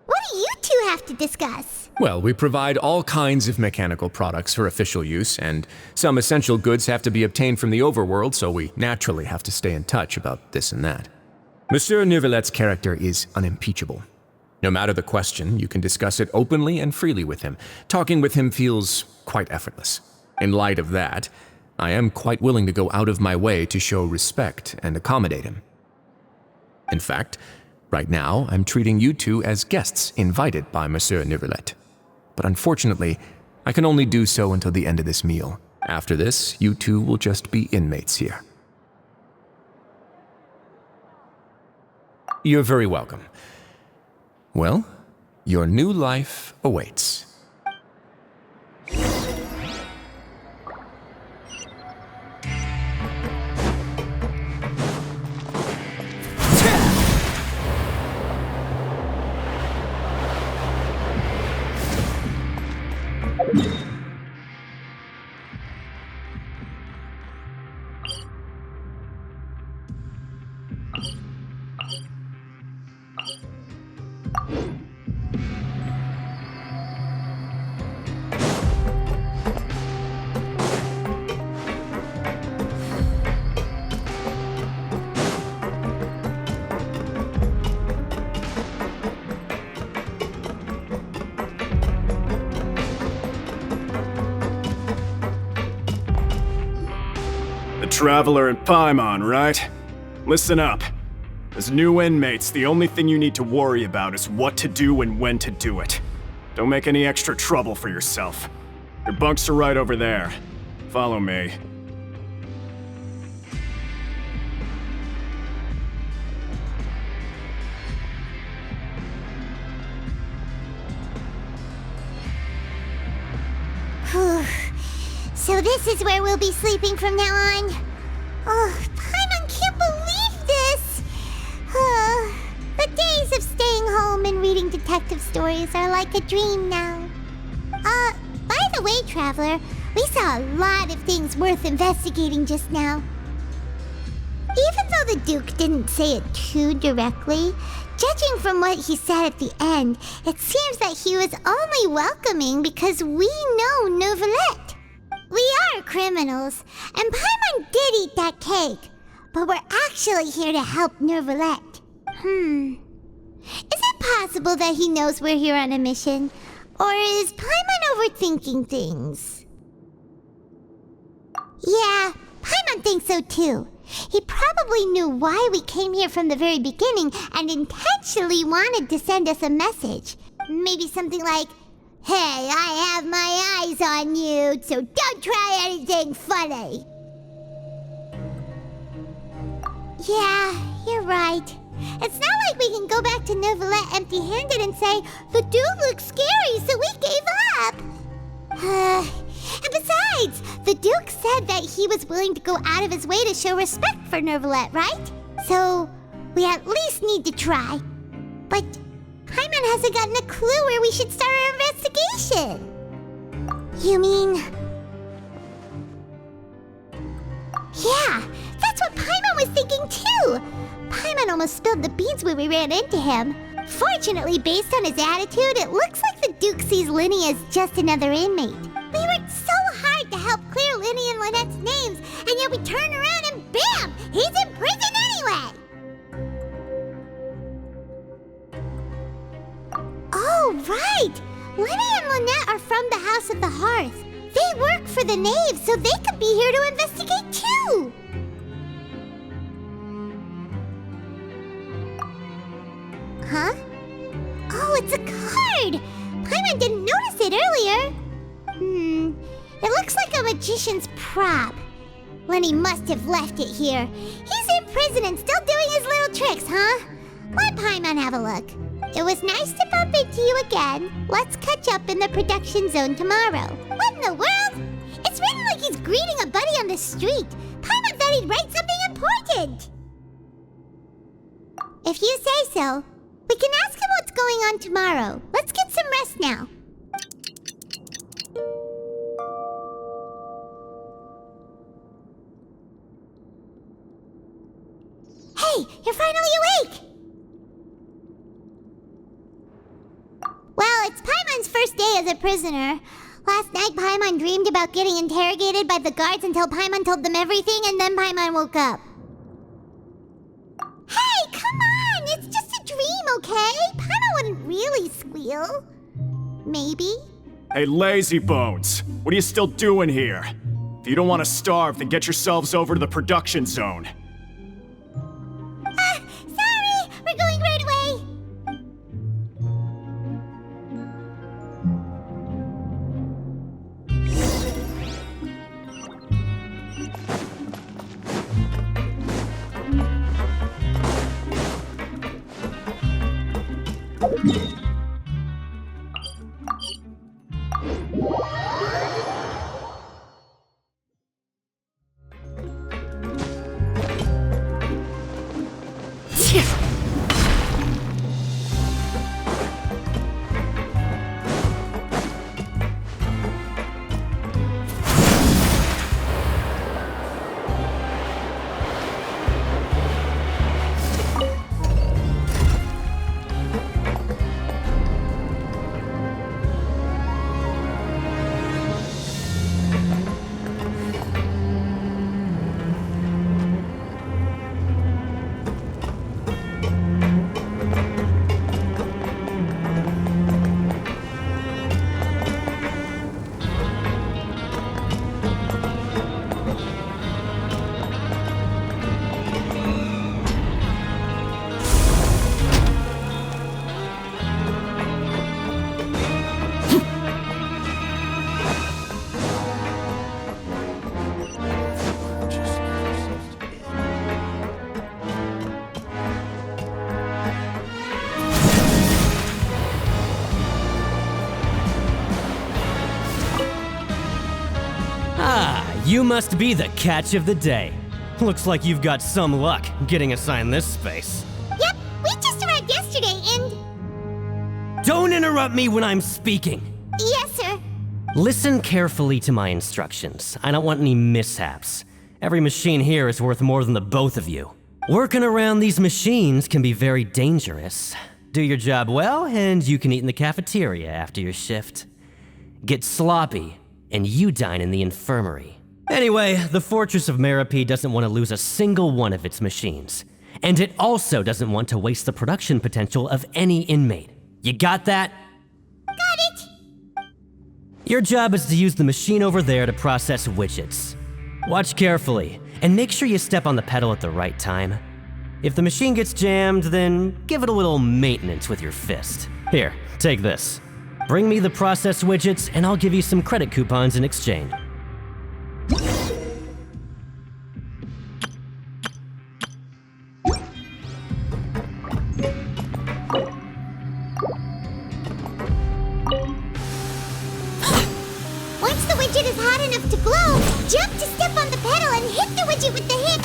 What do you two have to discuss? Well, we provide all kinds of mechanical products for official use, and some essential goods have to be obtained from the overworld, so we naturally have to stay in touch about this and that. Monsieur Nervulet's character is unimpeachable. No matter the question, you can discuss it openly and freely with him. Talking with him feels quite effortless. In light of that, I am quite willing to go out of my way to show respect and accommodate him. In fact, right now, I'm treating you two as guests invited by Monsieur Nervulet. But unfortunately, I can only do so until the end of this meal. After this, you two will just be inmates here. You're very welcome. Well, your new life awaits. Traveler and Paimon, right? Listen up. As new inmates, the only thing you need to worry about is what to do and when to do it. Don't make any extra trouble for yourself. Your bunks are right over there. Follow me. So this is where we'll be sleeping from now on. Oh, Paimon can't believe this! The days of staying home and reading detective stories are like a dream now. By the way, Traveler, we saw a lot of things worth investigating just now. Even though the Duke didn't say it too directly, judging from what he said at the end, it seems that he was only welcoming because we know Neuvillette. We are criminals, and Paimon did eat that cake, but we're actually here to help Neuvillette. Is it possible that he knows we're here on a mission? Or is Paimon overthinking things? Yeah, Paimon thinks so too. He probably knew why we came here from the very beginning and intentionally wanted to send us a message. Maybe something like, "Hey, I have my eyes on you, so don't try anything funny." Yeah, you're right. It's not like we can go back to Neuvillette empty-handed and say, "The dude looks scary, so we gave up." And besides, the Duke said that he was willing to go out of his way to show respect for Neuvillette, right? So, we at least need to try. But Paimon hasn't gotten a clue where we should start our investigation. You mean... Yeah, that's what Paimon was thinking too! Paimon almost spilled the beans when we ran into him. Fortunately, based on his attitude, it looks like the Duke sees Linny as just another inmate. We worked so hard to help clear Linny and Lynette's names, and yet we turn around and bam! He's in prison anyway! Oh, right! Linny and Lynette are from the House of the Hearth. They work for the Knave, so they could be here to investigate too! Huh? Oh, it's a card! Paimon didn't notice it earlier. It looks like a magician's prop. Lenny must have left it here. He's in prison and still doing his little tricks, huh? Let Paimon have a look. It was nice to bump into you again. Let's catch up in the production zone tomorrow. What in the world? It's written like he's greeting a buddy on the street. Paimon thought he'd write something important. If you say so. We can ask him what's going on tomorrow. Let's get some rest now. Hey, you're finally awake! Well, it's Paimon's first day as a prisoner. Last night, Paimon dreamed about getting interrogated by the guards until Paimon told them everything, and then Paimon woke up. Hey, come on! It's just a dream, okay? Paimon wouldn't really squeal. Maybe? Hey, lazy bones! What are you still doing here? If you don't want to starve, then get yourselves over to the production zone. Sorry! We're going right away! You must be the catch of the day. Looks like you've got some luck getting assigned this space. Yep, we just arrived yesterday and... Don't interrupt me when I'm speaking. Yes, sir. Listen carefully to my instructions. I don't want any mishaps. Every machine here is worth more than the both of you. Working around these machines can be very dangerous. Do your job well, and you can eat in the cafeteria after your shift. Get sloppy, and you dine in the infirmary. Anyway, the Fortress of Merope doesn't want to lose a single one of its machines. And it also doesn't want to waste the production potential of any inmate. You got that? Got it. Your job is to use the machine over there to process widgets. Watch carefully, and make sure you step on the pedal at the right time. If the machine gets jammed, then give it a little maintenance with your fist. Here, take this. Bring me the processed widgets, and I'll give you some credit coupons in exchange. Once the widget is hot enough to glow, jump to step on the pedal and hit the widget with the hit.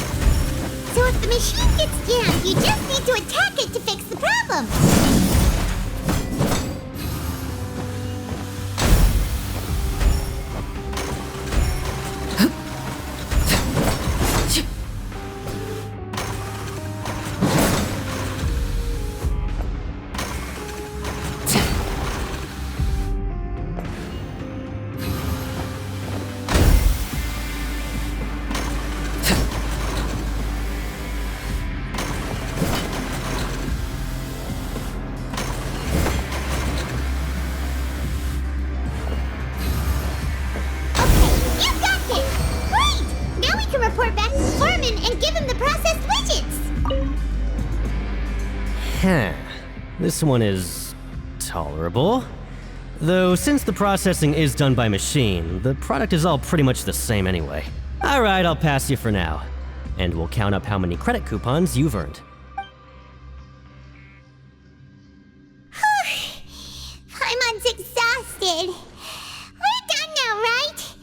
So if the machine gets jammed, you just need to attack it to fix the problem. This one is tolerable. Though since the processing is done by machine, the product is all pretty much the same anyway. Alright, I'll pass you for now. And we'll count up how many credit coupons you've earned. Paimon's exhausted. We're done now, right?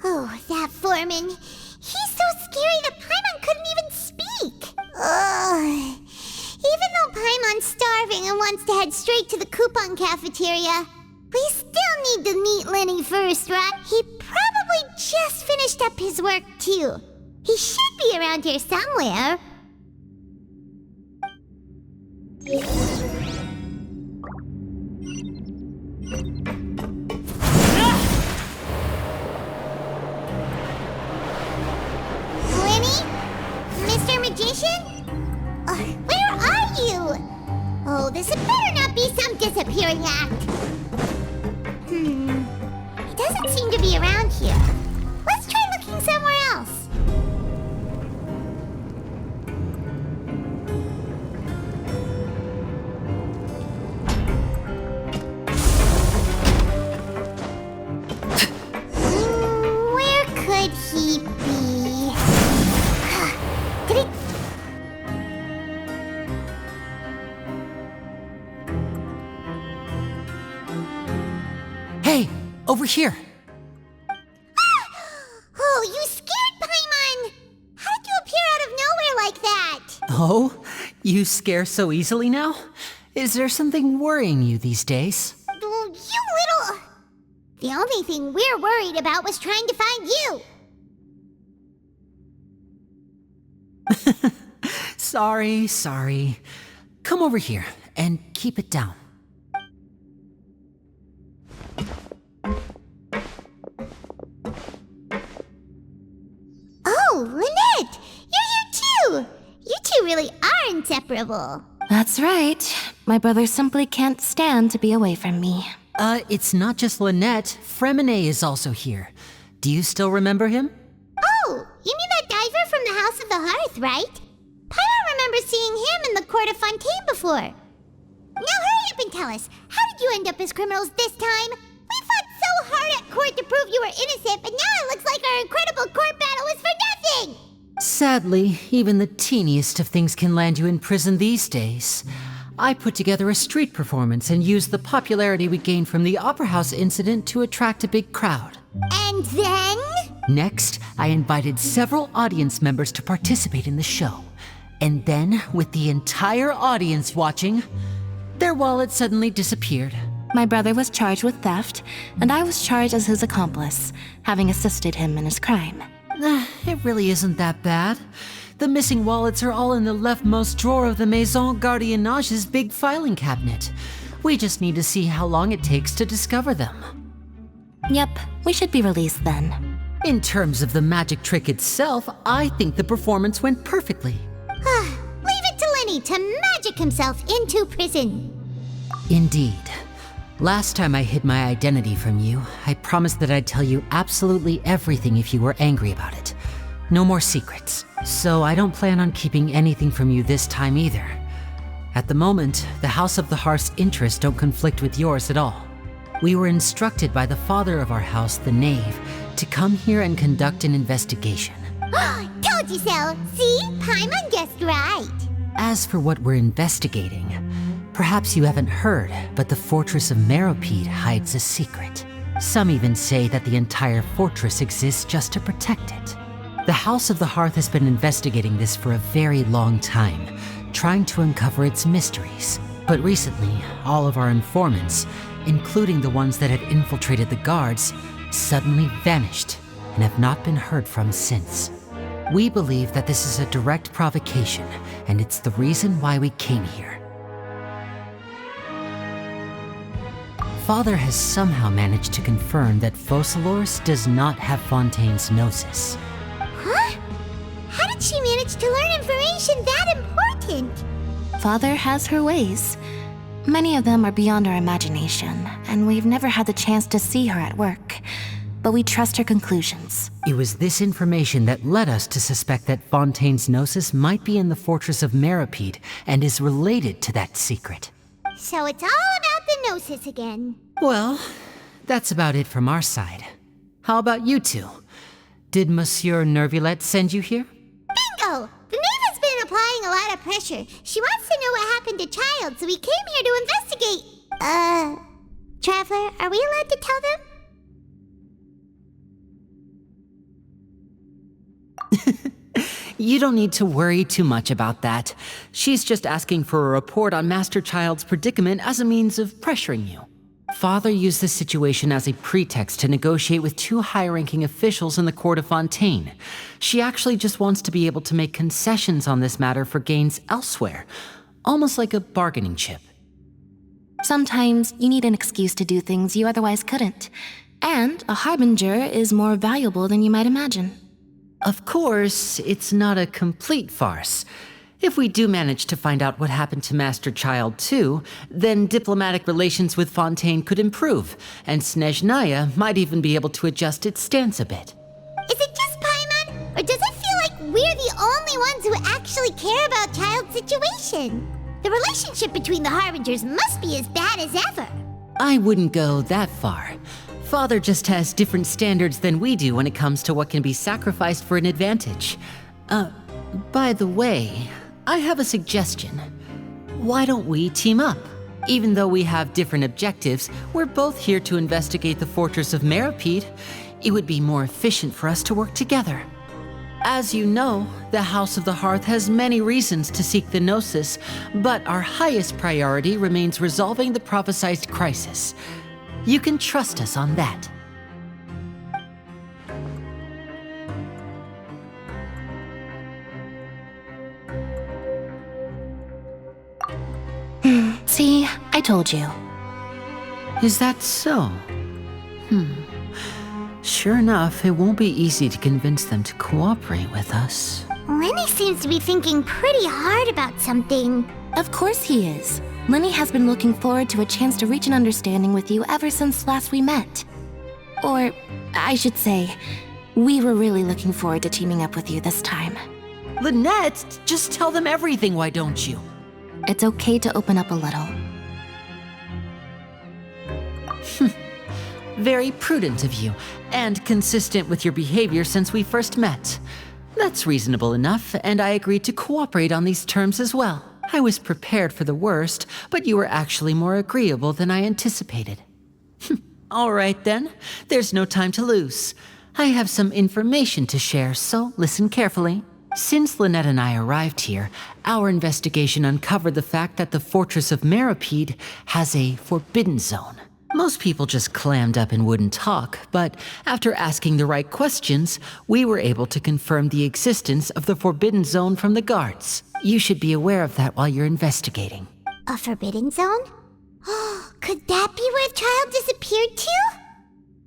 Oh, that foreman. He's so scary that Paimon couldn't even speak. Ugh. Even though Paimon's starving and wants to head straight to the coupon cafeteria, we still need to meet Lenny first, right? He probably just finished up his work, too. He should be around here somewhere. Lenny? Mr. Magician? Where are you? Oh, this had better not be some disappearing act. He doesn't seem to be around here. Let's try looking somewhere else. Where could he be? Did he... Hey, over here. Oh, you scared Paimon! How did you appear out of nowhere like that? Oh, you scare so easily now? Is there something worrying you these days? Oh, you little... The only thing we're worried about was trying to find you. Sorry. Come over here and keep it down. Oh, Lynette! You're here too! You two really are inseparable. That's right. My brother simply can't stand to be away from me. It's not just Lynette. Fremine is also here. Do you still remember him? Oh, you mean that diver from the House of the Hearth, right? Paimon remembers seeing him in the Court of Fontaine before. Now hurry up and tell us, how did you end up as criminals this time? We fought so hard at court to prove you were innocent, but now it looks like our incredible court battle was for nothing! Sadly, even the teeniest of things can land you in prison these days. I put together a street performance and used the popularity we gained from the Opera House incident to attract a big crowd. And then? Next, I invited several audience members to participate in the show. And then, with the entire audience watching, their wallet suddenly disappeared. My brother was charged with theft, and I was charged as his accomplice, having assisted him in his crime. It really isn't that bad. The missing wallets are all in the leftmost drawer of the Maison Gardiennage's big filing cabinet. We just need to see how long it takes to discover them. Yep, we should be released then. In terms of the magic trick itself, I think the performance went perfectly. Leave it to Lenny to magic himself into prison. Indeed. Last time I hid my identity from you, I promised that I'd tell you absolutely everything if you were angry about it. No more secrets. So I don't plan on keeping anything from you this time either. At the moment, the House of the Hearth's interests don't conflict with yours at all. We were instructed by the father of our house, the Knave, to come here and conduct an investigation. Told you so. See? Paimon guessed right. As for what we're investigating, perhaps you haven't heard, but the fortress of Meropide hides a secret. Some even say that the entire fortress exists just to protect it. The House of the Hearth has been investigating this for a very long time, trying to uncover its mysteries. But recently, all of our informants, including the ones that had infiltrated the guards, suddenly vanished and have not been heard from since. We believe that this is a direct provocation, and it's the reason why we came here. Father has somehow managed to confirm that Focalors does not have Fontaine's Gnosis. Huh? How did she manage to learn information that important? Father has her ways. Many of them are beyond our imagination, and we've never had the chance to see her at work. But we trust her conclusions. It was this information that led us to suspect that Fontaine's Gnosis might be in the fortress of Meropide and is related to that secret. So it's all about the Gnosis again. Well, that's about it from our side. How about you two? Did Monsieur Nervulette send you here? Bingo! The Knave has been applying a lot of pressure. She wants to know what happened to Child, so we came here to investigate. Traveler, are we allowed to tell them? You don't need to worry too much about that. She's just asking for a report on Master Child's predicament as a means of pressuring you. Father used this situation as a pretext to negotiate with two high-ranking officials in the court of Fontaine. She actually just wants to be able to make concessions on this matter for gains elsewhere, almost like a bargaining chip. Sometimes you need an excuse to do things you otherwise couldn't. And a harbinger is more valuable than you might imagine. Of course, it's not a complete farce. If we do manage to find out what happened to Master Child too, then diplomatic relations with Fontaine could improve, and Snezhnaya might even be able to adjust its stance a bit. Is it just Paimon, or does it feel like we're the only ones who actually care about Child's situation? The relationship between the Harbingers must be as bad as ever. I wouldn't go that far. Father just has different standards than we do when it comes to what can be sacrificed for an advantage. By the way, I have a suggestion. Why don't we team up? Even though we have different objectives, we're both here to investigate the fortress of Meropide. It would be more efficient for us to work together. As you know, the House of the Hearth has many reasons to seek the Gnosis, but our highest priority remains resolving the prophesized crisis. You can trust us on that. See, I told you. Is that so? Sure enough, it won't be easy to convince them to cooperate with us. Lenny seems to be thinking pretty hard about something. Of course he is. Lenny has been looking forward to a chance to reach an understanding with you ever since last we met. Or, I should say, we were really looking forward to teaming up with you this time. Lynette, just tell them everything, why don't you? It's okay to open up a little. Very prudent of you, and consistent with your behavior since we first met. That's reasonable enough, and I agreed to cooperate on these terms as well. I was prepared for the worst, but you were actually more agreeable than I anticipated. All right then, there's no time to lose. I have some information to share, so listen carefully. Since Lynette and I arrived here, our investigation uncovered the fact that the Fortress of Meripede has a forbidden zone. Most people just clammed up and wouldn't talk, but after asking the right questions, we were able to confirm the existence of the forbidden zone from the guards. You should be aware of that while you're investigating. A forbidden zone? Could that be where the child disappeared to?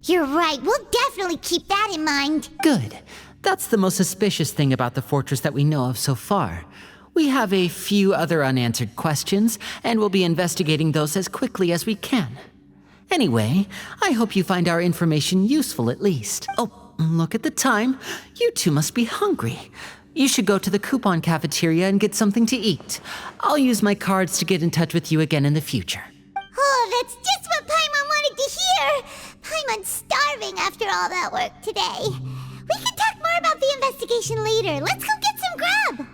You're right, we'll definitely keep that in mind. Good. That's the most suspicious thing about the fortress that we know of so far. We have a few other unanswered questions, and we'll be investigating those as quickly as we can. Anyway, I hope you find our information useful at least. Oh, look at the time. You two must be hungry. You should go to the coupon cafeteria and get something to eat. I'll use my cards to get in touch with you again in the future. Oh, that's just what Paimon wanted to hear! Paimon's starving after all that work today. We can talk more about the investigation later. Let's go get some grub!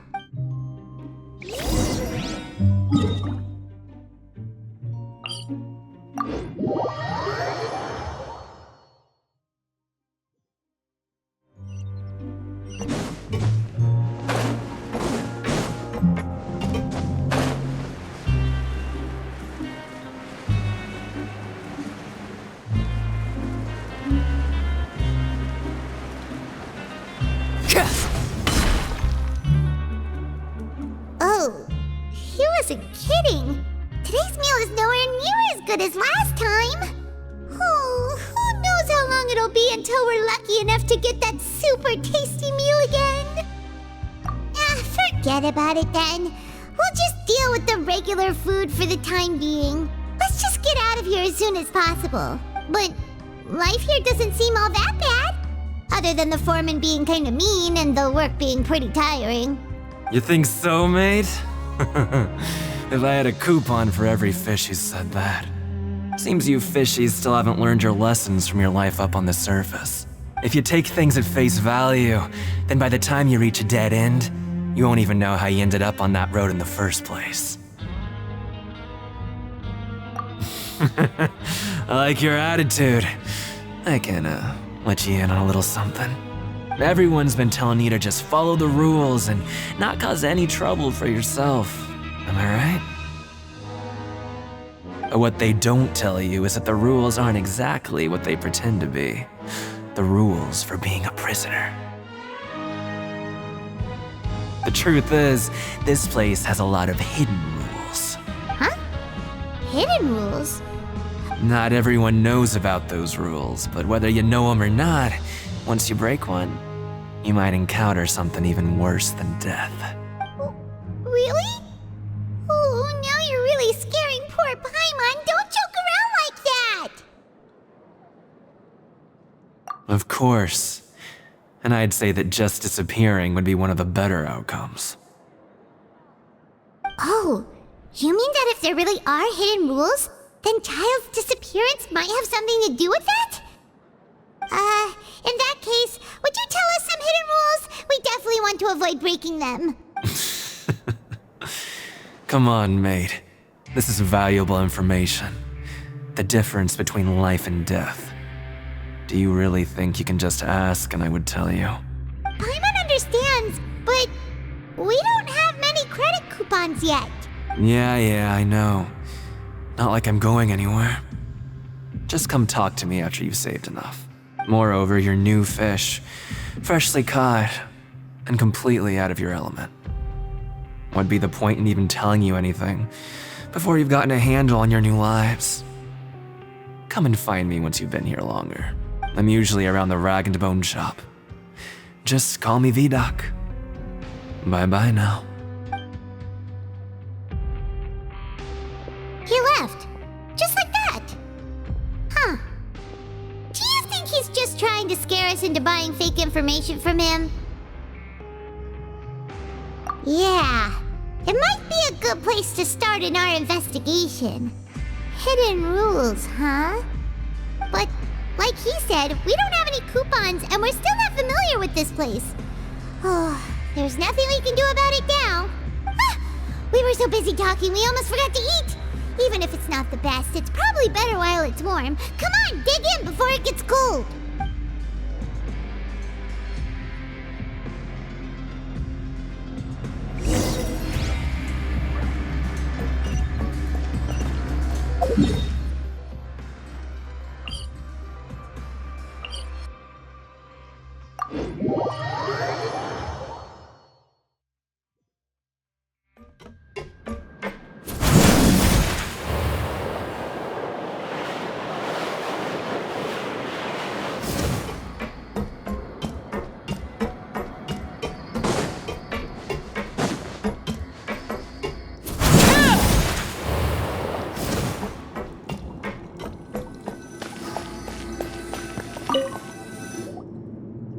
Oh, he wasn't kidding. Today's meal is nowhere near as good as last time. Oh, who knows how long it'll be until we're lucky enough to get that super tasty meal again. Forget about it then. We'll just deal with the regular food for the time being. Let's just get out of here as soon as possible. But life here doesn't seem all that bad. Other than the foreman being kinda mean and the work being pretty tiring. You think so, mate? If I had a coupon for every fish who said that. Seems you fishies still haven't learned your lessons from your life up on the surface. If you take things at face value, then by the time you reach a dead end, you won't even know how you ended up on that road in the first place. I like your attitude. I can, let you in on a little something. Everyone's been telling you to just follow the rules and not cause any trouble for yourself. Am I right? But what they don't tell you is that the rules aren't exactly what they pretend to be. The rules for being a prisoner. The truth is, this place has a lot of hidden rules. Huh? Hidden rules? Not everyone knows about those rules, but whether you know them or not, once you break one, you might encounter something even worse than death. Really? Oh, now you're really scaring poor Paimon. Don't joke around like that! Of course. And I'd say that just disappearing would be one of the better outcomes. Oh, you mean that if there really are hidden rules, then Child's disappearance might have something to do with that? In that case, would you tell us some hidden rules? We definitely want to avoid breaking them. Come on, mate. This is valuable information. The difference between life and death. Do you really think you can just ask and I would tell you? Paimon understands, but we don't have many credit coupons yet. Yeah, I know. Not like I'm going anywhere. Just come talk to me after you've saved enough. Moreover, you're new fish, freshly caught, and completely out of your element. What'd be the point in even telling you anything before you've gotten a handle on your new lives? Come and find me once you've been here longer. I'm usually around the rag and bone shop. Just call me V-Doc. Bye-bye now. He left. Just like that. Huh. Do you think he's just trying to scare us into buying fake information from him? Yeah. It might be a good place to start in our investigation. Hidden rules, huh? But, like he said, we don't have any coupons and we're still not familiar with this place. Oh, there's nothing we can do about it now. Ah, we were so busy talking we almost forgot to eat. Even if it's not the best, it's probably better while it's warm. Come on, dig in before it gets cold.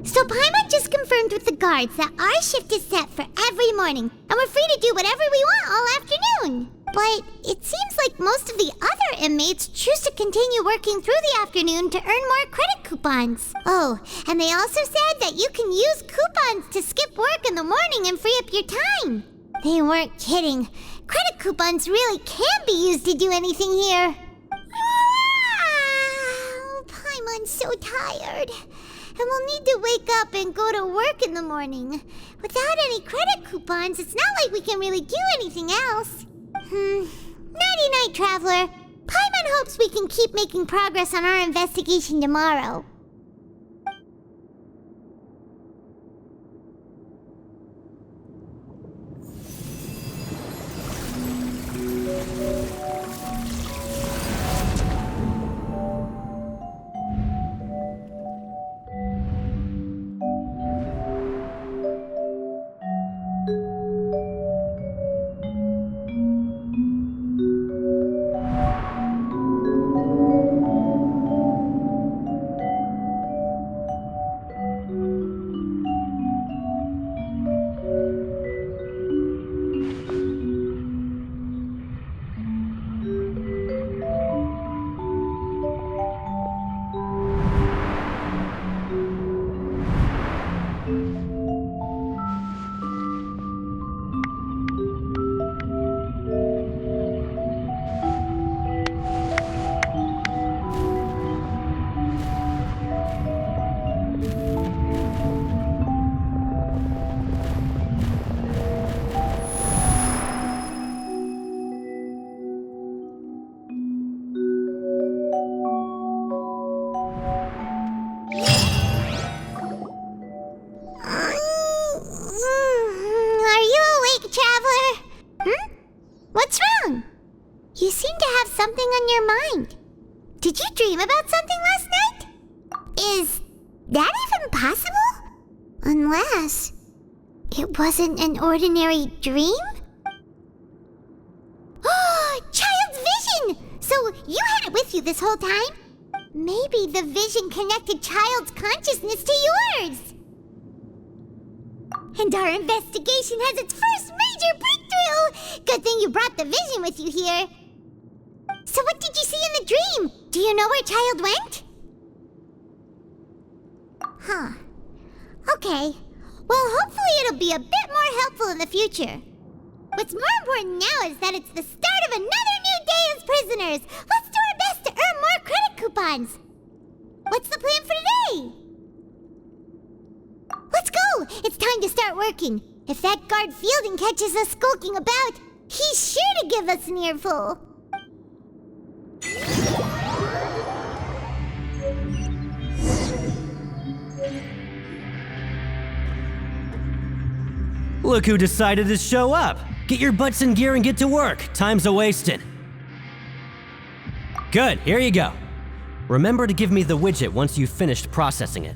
So Paimon just confirmed with the guards that our shift is set for every morning, and we're free to do whatever we want all afternoon. But it seems like most of the other inmates choose to continue working through the afternoon to earn more credit coupons. Oh, and they also said that you can use coupons to skip work in the morning and free up your time. They weren't kidding. Credit coupons really can be used to do anything here. Paimon's so tired. And we'll need to wake up and go to work in the morning. Without any credit coupons, it's not like we can really do anything else. Nighty-night, Traveler. Paimon hopes we can keep making progress on our investigation tomorrow. You seem to have something on your mind. Did you dream about something last night? Is that even possible? Unless it wasn't an ordinary dream? Oh, Child's vision! So you had it with you this whole time? Maybe the vision connected Child's consciousness to yours. And our investigation has its first major breakthrough! Good thing you brought the vision with you here. So what did you see in the dream? Do you know where Child went? Huh. Okay. Well, hopefully it'll be a bit more helpful in the future. What's more important now is that it's the start of another new day as prisoners. Let's do our best to earn more credit coupons. What's the plan for today? Let's go! It's time to start working. If that guard Fielding catches us skulking about, he's sure to give us an earful. Look who decided to show up! Get your butts in gear and get to work. Time's a-wasting. Good, here you go. Remember to give me the widget once you've finished processing it.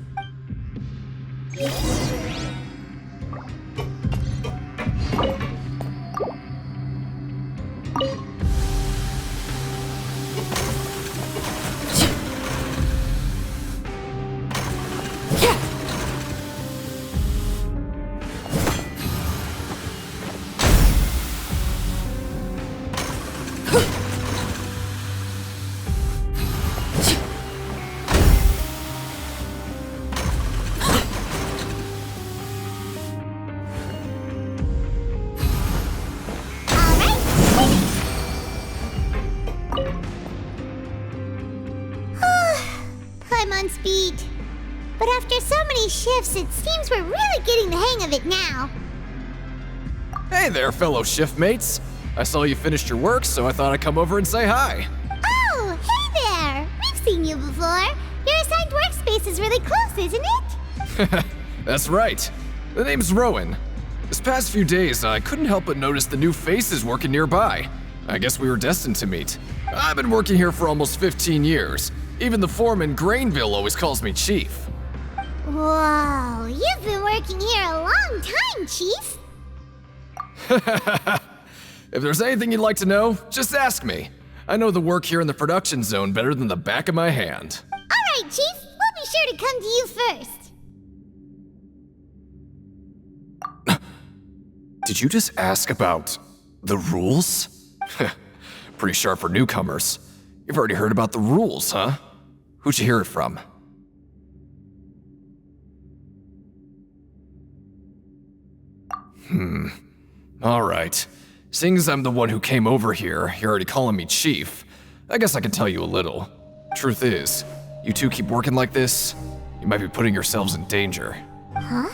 Speed. But after so many shifts, it seems we're really getting the hang of it now. Hey there, fellow shift mates. I saw you finished your work, so I thought I'd come over and say hi. seen you before. Your assigned workspace is really close, isn't it? That's right. The name's Rowan. This past few days, I couldn't help but notice the new faces working nearby. I guess we were destined to meet. I've been working here for almost 15 years. Even the foreman, Grainville, always calls me Chief. Whoa, you've been working here a long time, Chief. If there's anything you'd like to know, just ask me. I know the work here in the production zone better than the back of my hand. All right, Chief. We'll be sure to come to you first. Did you just ask about the rules? Pretty sharp for newcomers. You've already heard about the rules, huh? Who'd you hear it from? Alright. Seeing as I'm the one who came over here, you're already calling me Chief. I guess I can tell you a little. Truth is, you two keep working like this, you might be putting yourselves in danger. Huh?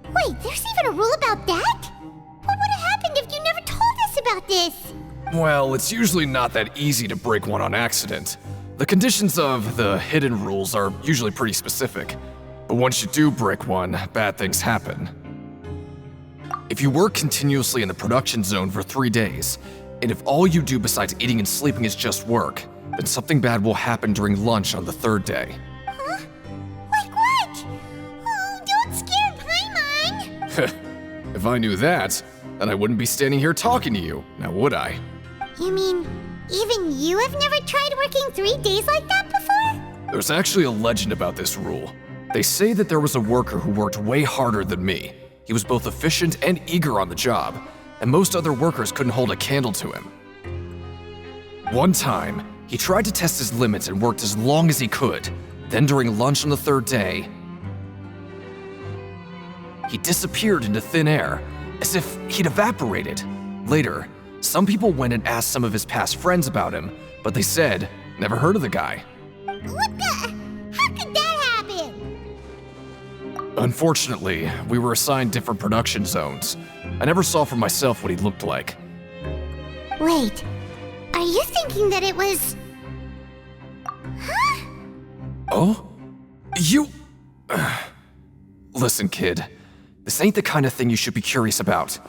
Wait, there's even a rule about that? What would have happened if you never told us about this? Well, it's usually not that easy to break one on accident. The conditions of the hidden rules are usually pretty specific. But once you do break one, bad things happen. If you work continuously in the production zone for 3 days, and if all you do besides eating and sleeping is just work, then something bad will happen during lunch on the 3rd day. Huh? Like what? Oh, don't scare Paimon! If I knew that, then I wouldn't be standing here talking to you, now would I? You mean, even you have never tried working 3 days like that before? There's actually a legend about this rule. They say that there was a worker who worked way harder than me. He was both efficient and eager on the job, and most other workers couldn't hold a candle to him. One time, he tried to test his limits and worked as long as he could. Then during lunch on the 3rd day, he disappeared into thin air, as if he'd evaporated. Later, some people went and asked some of his past friends about him, but they said, never heard of the guy. What the? How could that happen? Unfortunately, we were assigned different production zones. I never saw for myself what he looked like. Wait, are you thinking that it was... Huh? Oh? You... Listen, kid. This ain't the kind of thing you should be curious about.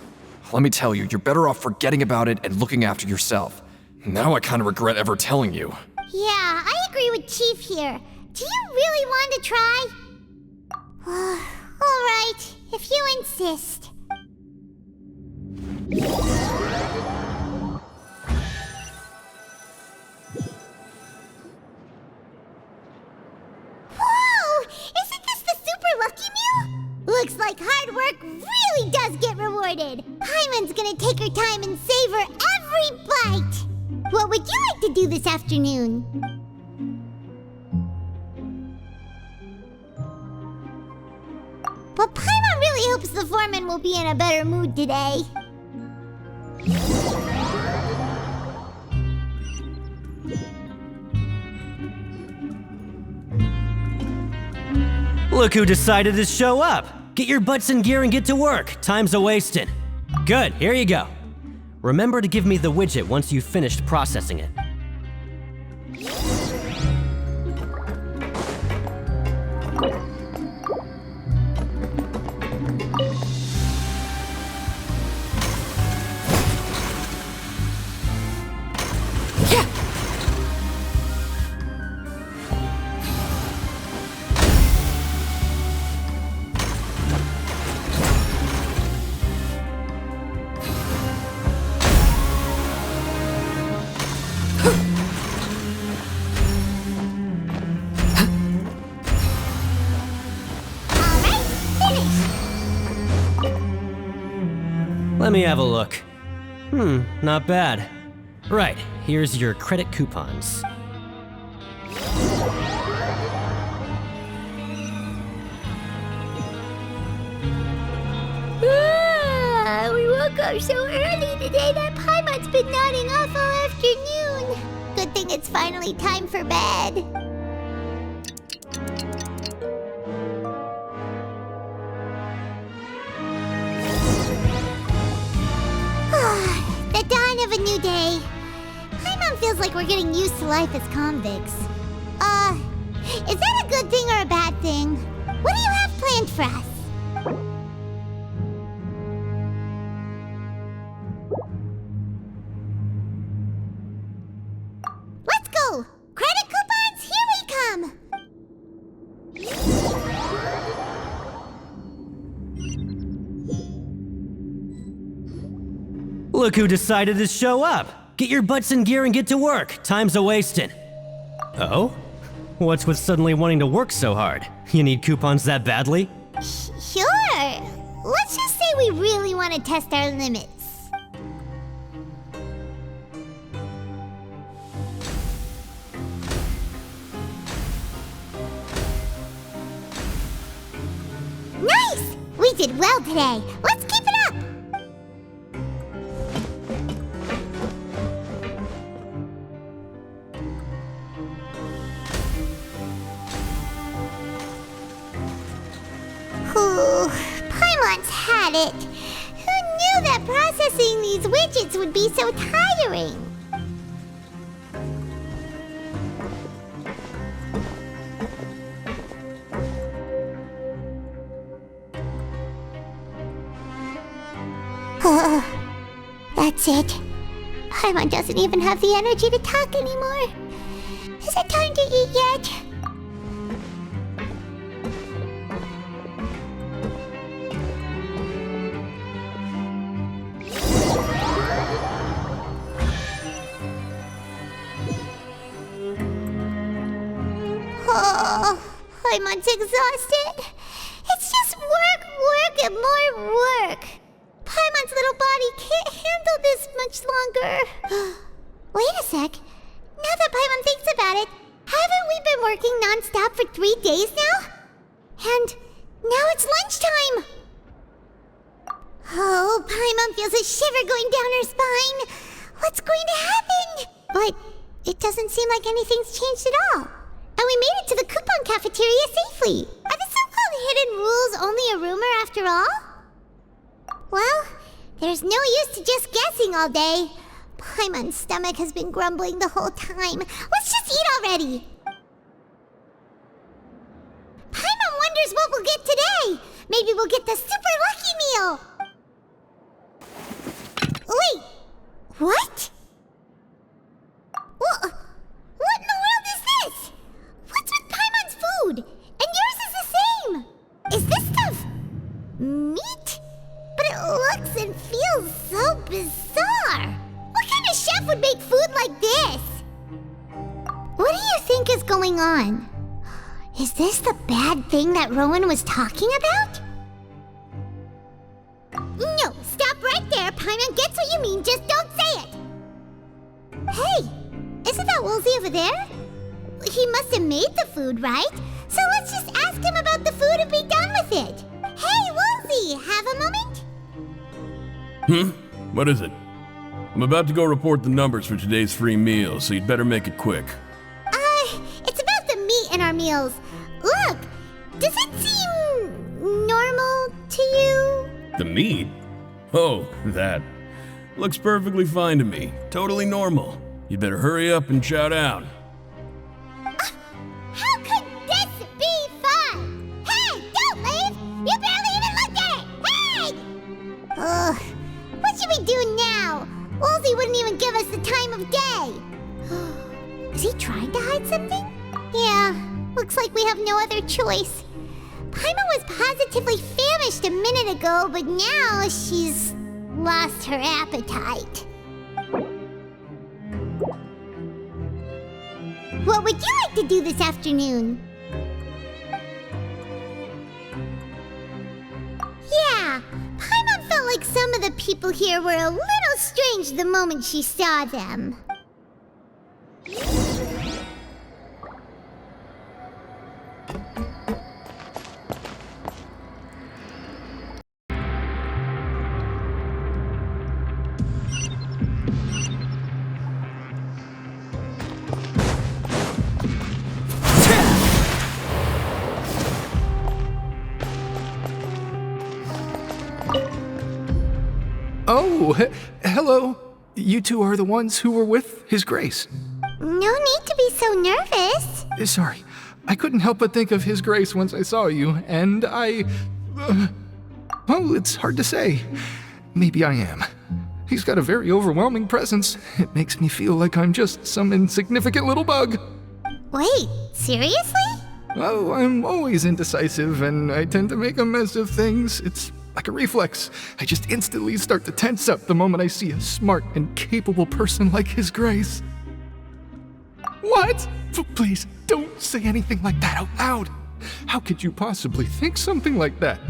Let me tell you, you're better off forgetting about it and looking after yourself. Now I kind of regret ever telling you. Yeah, I agree with Chief here. Do you really want to try? All right, if you insist. Whoa! Isn't this the Super Lucky Meal? Looks like hard work really does get rewarded. Paimon's gonna take her time and savor every bite. What would you like to do this afternoon? But Paimon really hopes the foreman will be in a better mood today. Look who decided to show up! Get your butts in gear and get to work. Time's a-wasting. Good, here you go. Remember to give me the widget once you've finished processing it. Let me have a look. Not bad. Right, here's your credit coupons. We woke up so early today that Paimon's been nodding off all afternoon. Good thing it's finally time for bed. The dawn of a new day. Paimon feels like we're getting used to life as convicts. Is that a good thing or a bad thing? What do you have planned for us? Let's go! Credit coupons, here we come! Look who decided to show up! Get your butts in gear and get to work. Time's a-wasting. Oh? What's with suddenly wanting to work so hard? You need coupons that badly? Sure! Let's just say we really want to test our limits. Nice! We did well today. Let's keep it up! Paimon's had it. Who knew that processing these widgets would be so tiring? That's it. Paimon doesn't even have the energy to talk anymore. Is it time to eat yet? Oh, Paimon's exhausted. It's just work, work, and more work. Paimon's little body can't handle this much longer. Wait a sec. Now that Paimon thinks about it, haven't we been working non-stop for 3 days now? And now it's lunchtime. Oh, Paimon feels a shiver going down her spine. What's going to happen? But it doesn't seem like anything's changed at all. And we made it to the coupon cafeteria safely. Are the so-called hidden rules only a rumor after all? Well, there's no use to just guessing all day. Paimon's stomach has been grumbling the whole time. Let's just eat already. Paimon wonders what we'll get today. Maybe we'll get the super lucky meal. Wait, what? What in the world is this? What's with Paimon's food? And yours is the same. Is this stuff meat? But it looks and feels so bizarre. What kind of chef would make food like this? What do you think is going on? Is this the bad thing that Rowan was talking about? No, stop right there. Paimon gets what you mean, just don't say it. Hey, isn't that Woolsey over there? He must have made the food, right? So let's just ask him about the food and be done with it. Hey, Woolsey, have a moment? What is it? I'm about to go report the numbers for today's free meal, so you'd better make it quick. It's about the meat in our meals. Look, does it seem normal to you? The meat? Oh, that. Looks perfectly fine to me. Totally normal. You'd better hurry up and chow down. How could this be fun? Hey, don't leave! You barely even looked at it! Hey! Ugh, what should we do now? Woolsey wouldn't even give us the time of day. Is he trying to hide something? Yeah, looks like we have no other choice. Paimon was positively famished a minute ago, but now she's lost her appetite. What would you like to do this afternoon? Yeah, Paimon felt like some of the people here were a little strange the moment she saw them. Oh, hello. You two are the ones who were with His Grace. No need to be so nervous. Sorry, I couldn't help but think of His Grace once I saw you, and well, it's hard to say. Maybe I am. He's got a very overwhelming presence. It makes me feel like I'm just some insignificant little bug. Wait, seriously? Oh, I'm always indecisive, and I tend to make a mess of things. It's like a reflex. I just instantly start to tense up the moment I see a smart and capable person like His Grace. What? Please, don't say anything like that out loud. How could you possibly think something like that?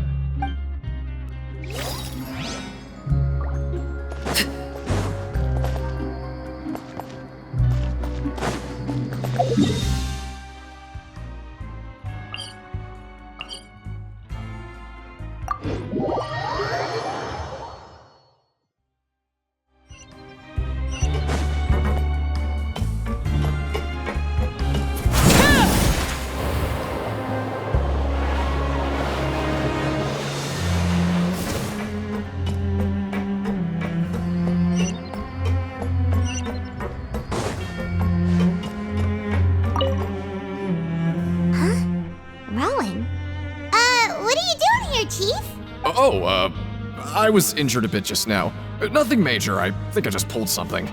I was injured a bit just now. Nothing major, I think I just pulled something.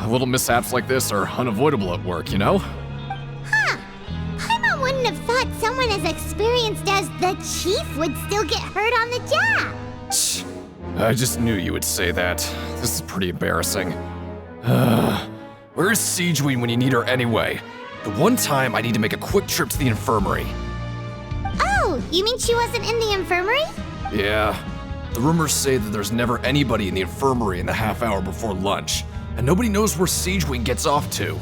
Little mishaps like this are unavoidable at work, you know? Huh. Paimon wouldn't have thought someone as experienced as the Chief would still get hurt on the job. I just knew you would say that. This is pretty embarrassing. Where's Siegeween when you need her anyway? The one time I need to make a quick trip to the infirmary. Oh, you mean she wasn't in the infirmary? Yeah. The rumors say that there's never anybody in the infirmary in the half hour before lunch, and nobody knows where Siegeween gets off to.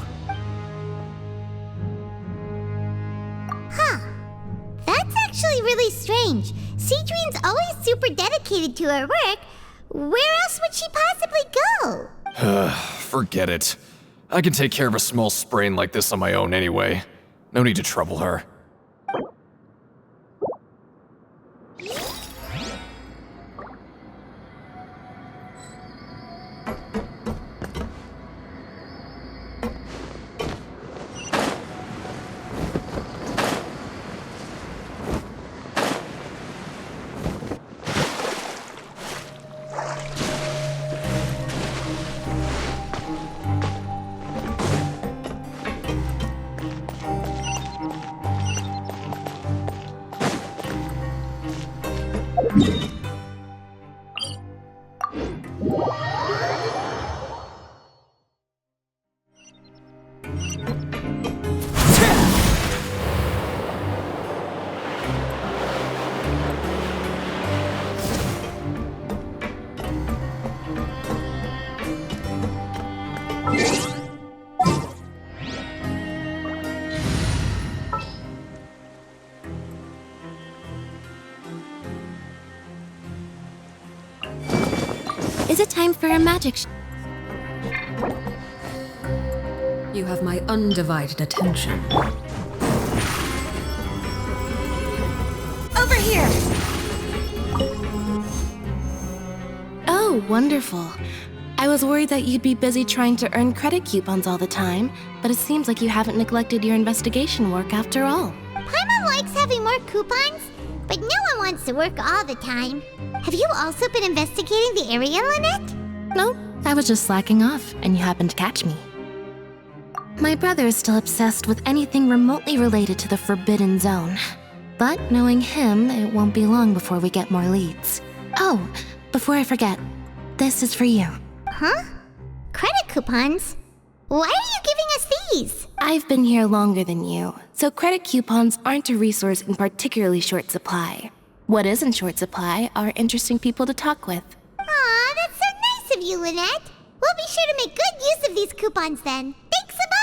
Huh. That's actually really strange. Siegeween's always super dedicated to her work. Where else would she possibly go? Forget it. I can take care of a small sprain like this on my own anyway. No need to trouble her. Is it time for a magic You have my undivided attention. Over here! Oh, wonderful. I was worried that you'd be busy trying to earn credit coupons all the time, but it seems like you haven't neglected your investigation work after all. Paimon likes having more coupons, but no one wants to work all the time. Have you also been investigating the area, Lynette? No, I was just slacking off, and you happened to catch me. My brother is still obsessed with anything remotely related to the Forbidden Zone. But knowing him, it won't be long before we get more leads. Oh, before I forget, this is for you. Huh? Credit coupons? Why are you giving us these? I've been here longer than you, so credit coupons aren't a resource in particularly short supply. What is in short supply are interesting people to talk with. Aw, that's so nice of you, Lynette. We'll be sure to make good use of these coupons then. Thanks a bunch!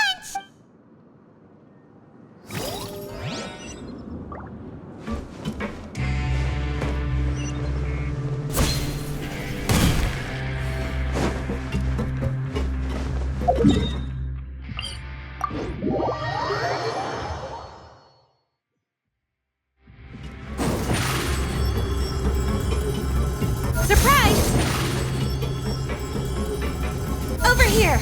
Surprise! Over here!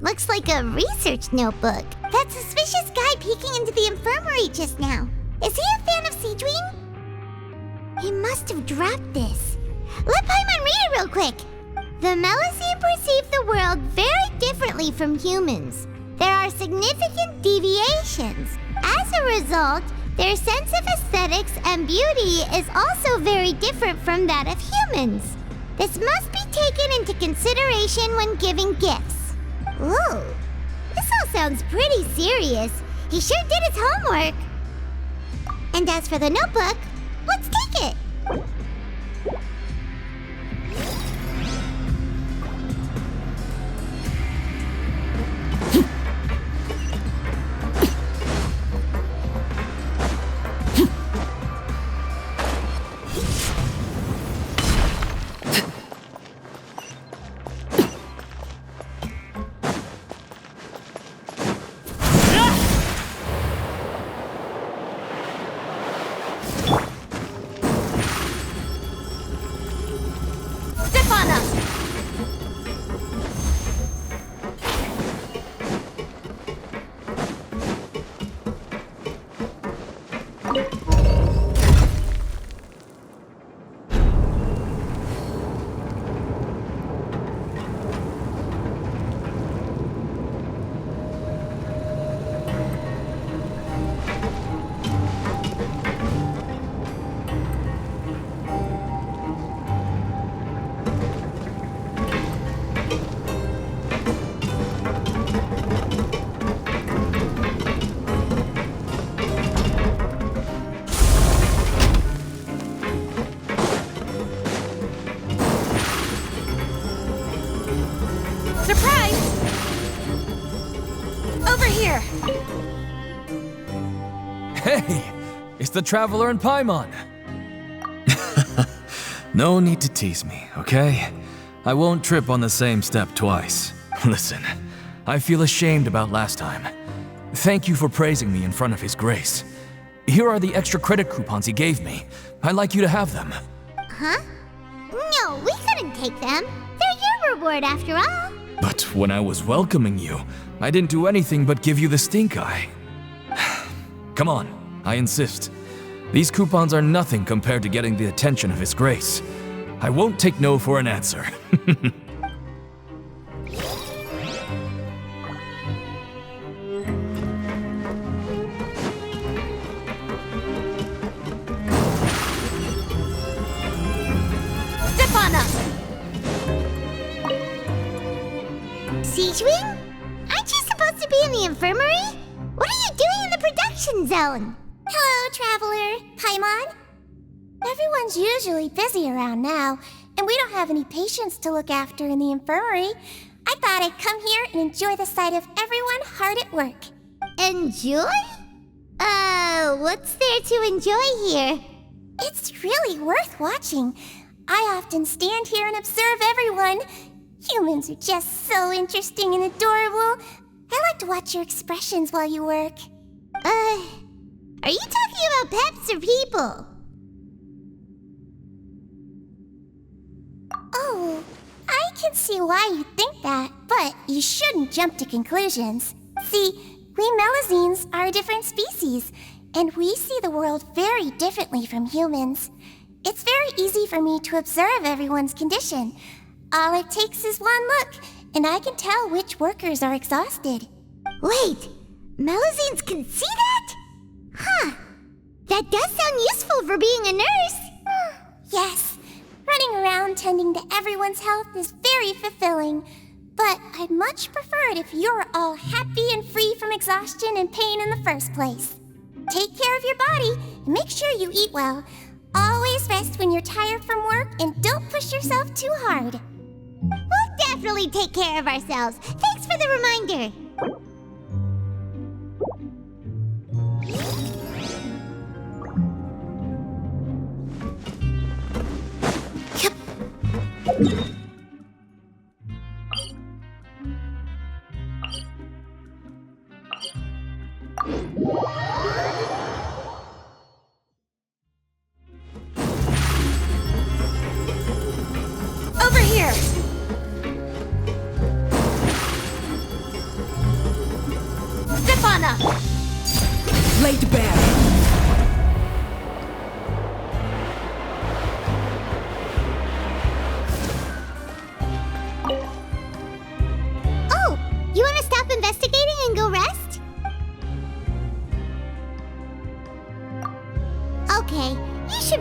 Looks like a research notebook. That suspicious guy peeking into the infirmary just now. Is he a fan of Seedwing? He must have dropped this. Let Paimon read it real quick. The Melusine perceive the world very differently from humans. There are significant deviations. As a result, their sense of aesthetics and beauty is also very different from that of humans. This must be taken into consideration when giving gifts. Ooh, this all sounds pretty serious. He sure did his homework. And as for the notebook, let's take it. Hey, it's the Traveler and Paimon. No need to tease me, okay? I won't trip on the same step twice. Listen, I feel ashamed about last time. Thank you for praising me in front of His Grace. Here are the extra credit coupons he gave me. I'd like you to have them. Huh? No, we couldn't take them. They're your reward after all. But when I was welcoming you, I didn't do anything but give you the stink eye. Come on, I insist. These coupons are nothing compared to getting the attention of His Grace. I won't take no for an answer. Seedwing? Aren't you supposed to be in the infirmary? What are you doing in the production zone? Hello, Traveler. Paimon? Everyone's usually busy around now, and we don't have any patients to look after in the infirmary. I thought I'd come here and enjoy the sight of everyone hard at work. Enjoy? What's there to enjoy here? It's really worth watching. I often stand here and observe everyone. Humans are just so interesting and adorable. I like to watch your expressions while you work. Are you talking about pets or people? Oh, I can see why you think that, but you shouldn't jump to conclusions. See, we Melusines are a different species, and we see the world very differently from humans. It's very easy for me to observe everyone's condition. All it takes is one look, and I can tell which workers are exhausted. Wait, Melusines can see that? Huh. That does sound useful for being a nurse. Yes, running around tending to everyone's health is very fulfilling. But I'd much prefer it if you're all happy and free from exhaustion and pain in the first place. Take care of your body and make sure you eat well. Always rest when you're tired from work and don't push yourself too hard. We'll definitely take care of ourselves. Thanks for the reminder. Over here!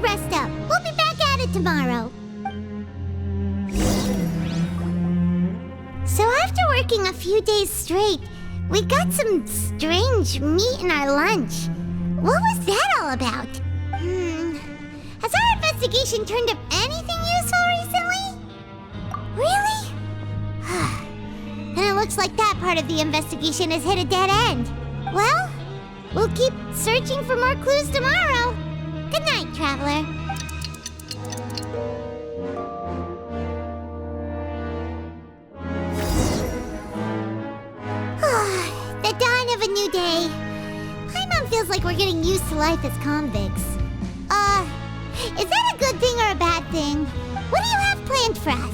rest up. We'll be back at it tomorrow. So after working a few days straight, we got some strange meat in our lunch. What was that all about? Has our investigation turned up anything useful recently? Really? Then it looks like that part of the investigation has hit a dead end. Well, we'll keep searching for more clues tomorrow. Good night, Traveler. The dawn of a new day. Paimon feels like we're getting used to life as convicts. Is that a good thing or a bad thing? What do you have planned for us?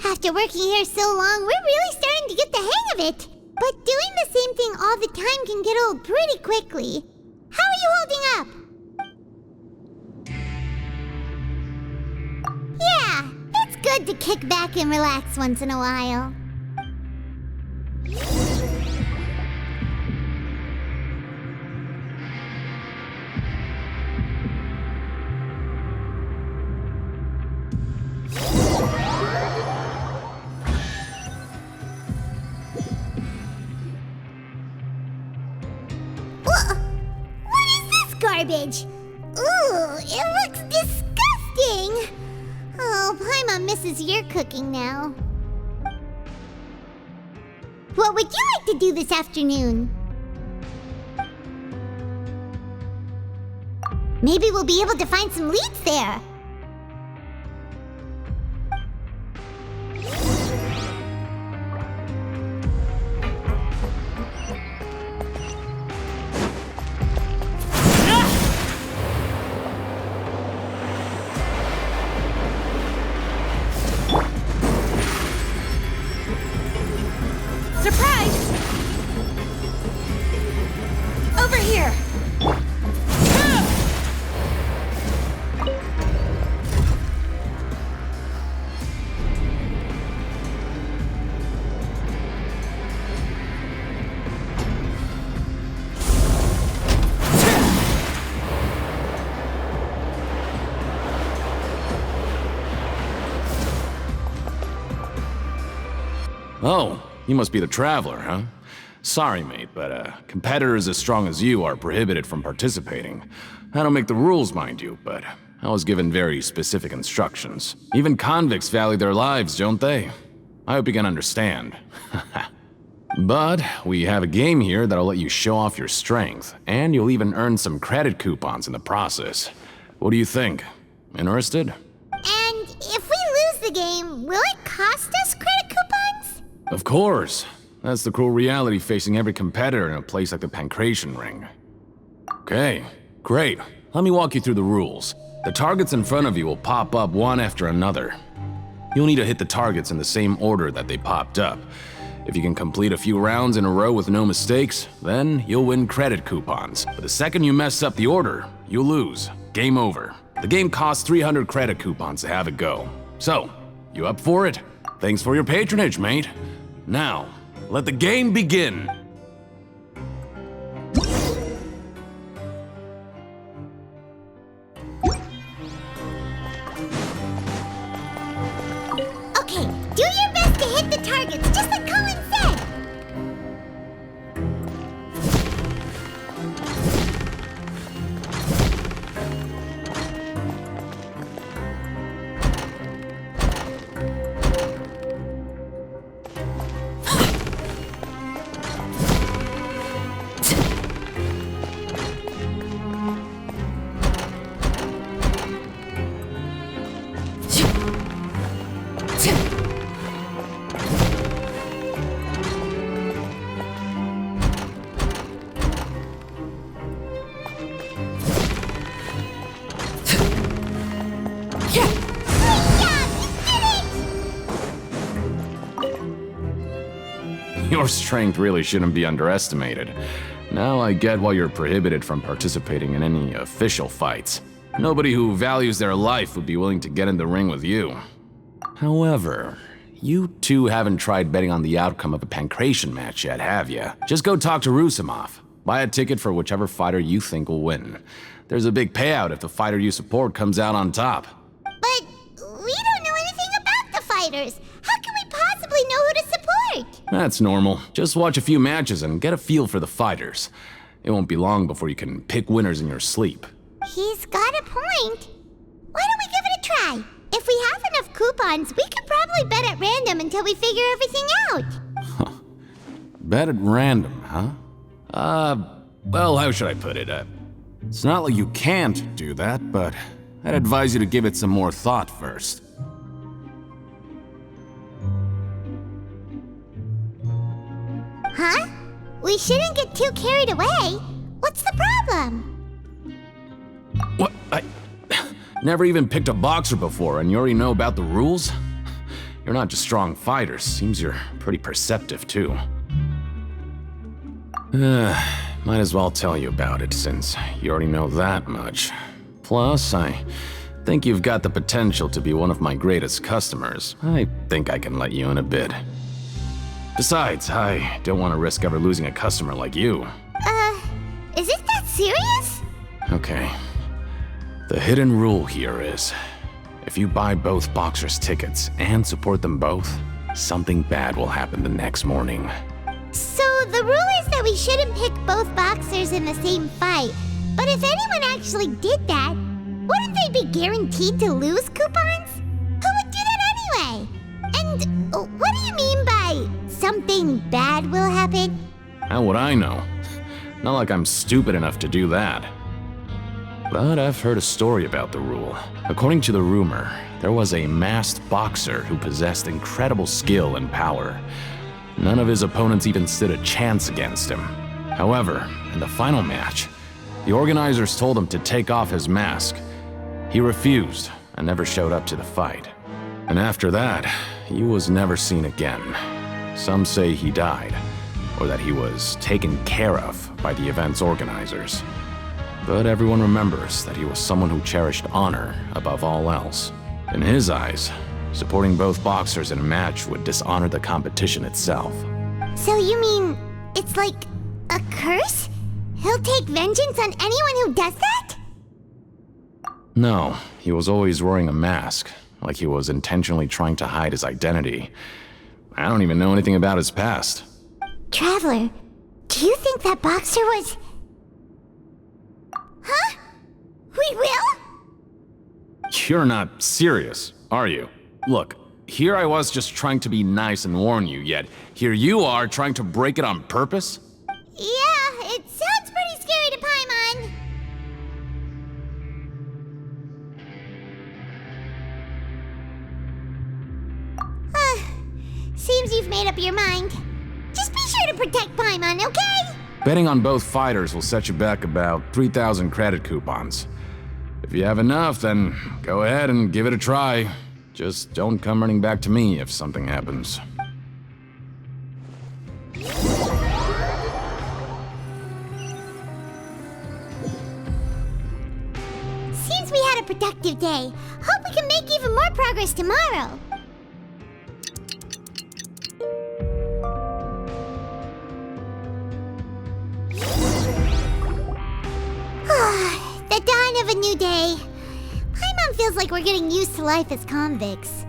After working here so long, we're really starting to get the hang of it. But doing the same thing all the time can get old pretty quickly. How are you holding up? Yeah, it's good to kick back and relax once in a while. Garbage. Ooh, it looks disgusting. Oh, Paimon misses your cooking now. What would you like to do this afternoon? Maybe we'll be able to find some leads there. Oh, you must be the Traveler, huh? Sorry, mate, but competitors as strong as you are prohibited from participating. I don't make the rules, mind you, but I was given very specific instructions. Even convicts value their lives, don't they? I hope you can understand. But we have a game here that'll let you show off your strength, and you'll even earn some credit coupons in the process. What do you think? Interested? And if we lose the game, will it cost us credit coupons? Of course. That's the cruel reality facing every competitor in a place like the Pancration Ring. Okay, great. Let me walk you through the rules. The targets in front of you will pop up one after another. You'll need to hit the targets in the same order that they popped up. If you can complete a few rounds in a row with no mistakes, then you'll win credit coupons. But the second you mess up the order, you'll lose. Game over. The game costs 300 credit coupons to have it go. So, you up for it? Thanks for your patronage, mate. Now, let the game begin. Okay, do your best to hit the targets, just like Colin said! Your strength really shouldn't be underestimated. Now I get why you're prohibited from participating in any official fights. Nobody who values their life would be willing to get in the ring with you. However, you two haven't tried betting on the outcome of a pancration match yet, have you? Just go talk to Rusimov. Buy a ticket for whichever fighter you think will win. There's a big payout if the fighter you support comes out on top. But we don't know anything about the fighters. How can we possibly know who to support? That's normal. Just watch a few matches and get a feel for the fighters. It won't be long before you can pick winners in your sleep. He's got a point. Why don't we give it a try? If we have enough coupons, we could probably bet at random until we figure everything out. Bet at random, huh? Well, how should I put it? It's not like you can't do that, but I'd advise you to give it some more thought first. Huh? We shouldn't get too carried away. What's the problem? What? I never even picked a boxer before, and you already know about the rules? You're not just strong fighters. Seems you're pretty perceptive, too. Might as well tell you about it, since you already know that much. Plus, I think you've got the potential to be one of my greatest customers. I think I can let you in a bit. Besides, I don't want to risk ever losing a customer like you. Is it that serious? Okay. The hidden rule here is, if you buy both boxers' tickets and support them both, something bad will happen the next morning. So the rule is that we shouldn't pick both boxers in the same fight. But if anyone actually did that, wouldn't they be guaranteed to lose coupons? Who would do that anyway? And what do you mean by something bad will happen? How would I know? Not like I'm stupid enough to do that. But I've heard a story about the rule. According to the rumor, there was a masked boxer who possessed incredible skill and power. None of his opponents even stood a chance against him. However, in the final match, the organizers told him to take off his mask. He refused and never showed up to the fight. And after that, he was never seen again. Some say he died, or that he was taken care of by the event's organizers. But everyone remembers that he was someone who cherished honor above all else. In his eyes, supporting both boxers in a match would dishonor the competition itself. So you mean it's like a curse? He'll take vengeance on anyone who does that? No, he was always wearing a mask, like he was intentionally trying to hide his identity. I don't even know anything about his past. Traveler, do you think that boxer was... Huh? We will? You're not serious, are you? Look, here I was just trying to be nice and warn you, yet here you are trying to break it on purpose? Yeah, it sounds pretty scary to Paimon. Seems you've made up your mind. Just be sure to protect Paimon, okay? Betting on both fighters will set you back about 3,000 credit coupons. If you have enough, then go ahead and give it a try. Just don't come running back to me if something happens. Seems we had a productive day. Hope we can make even more progress tomorrow. The dawn of a new day. Paimon feels like we're getting used to life as convicts.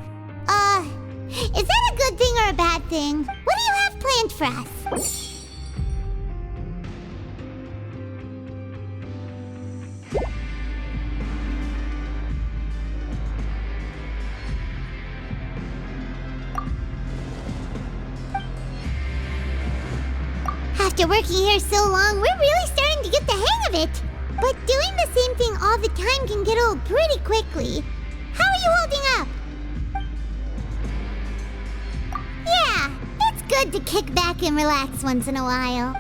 Is that a good thing or a bad thing? What do you have planned for us? After working here so long, we're really starting to get the hang of it. But doing the same thing all the time can get old pretty quickly. How are you holding up? Yeah, it's good to kick back and relax once in a while.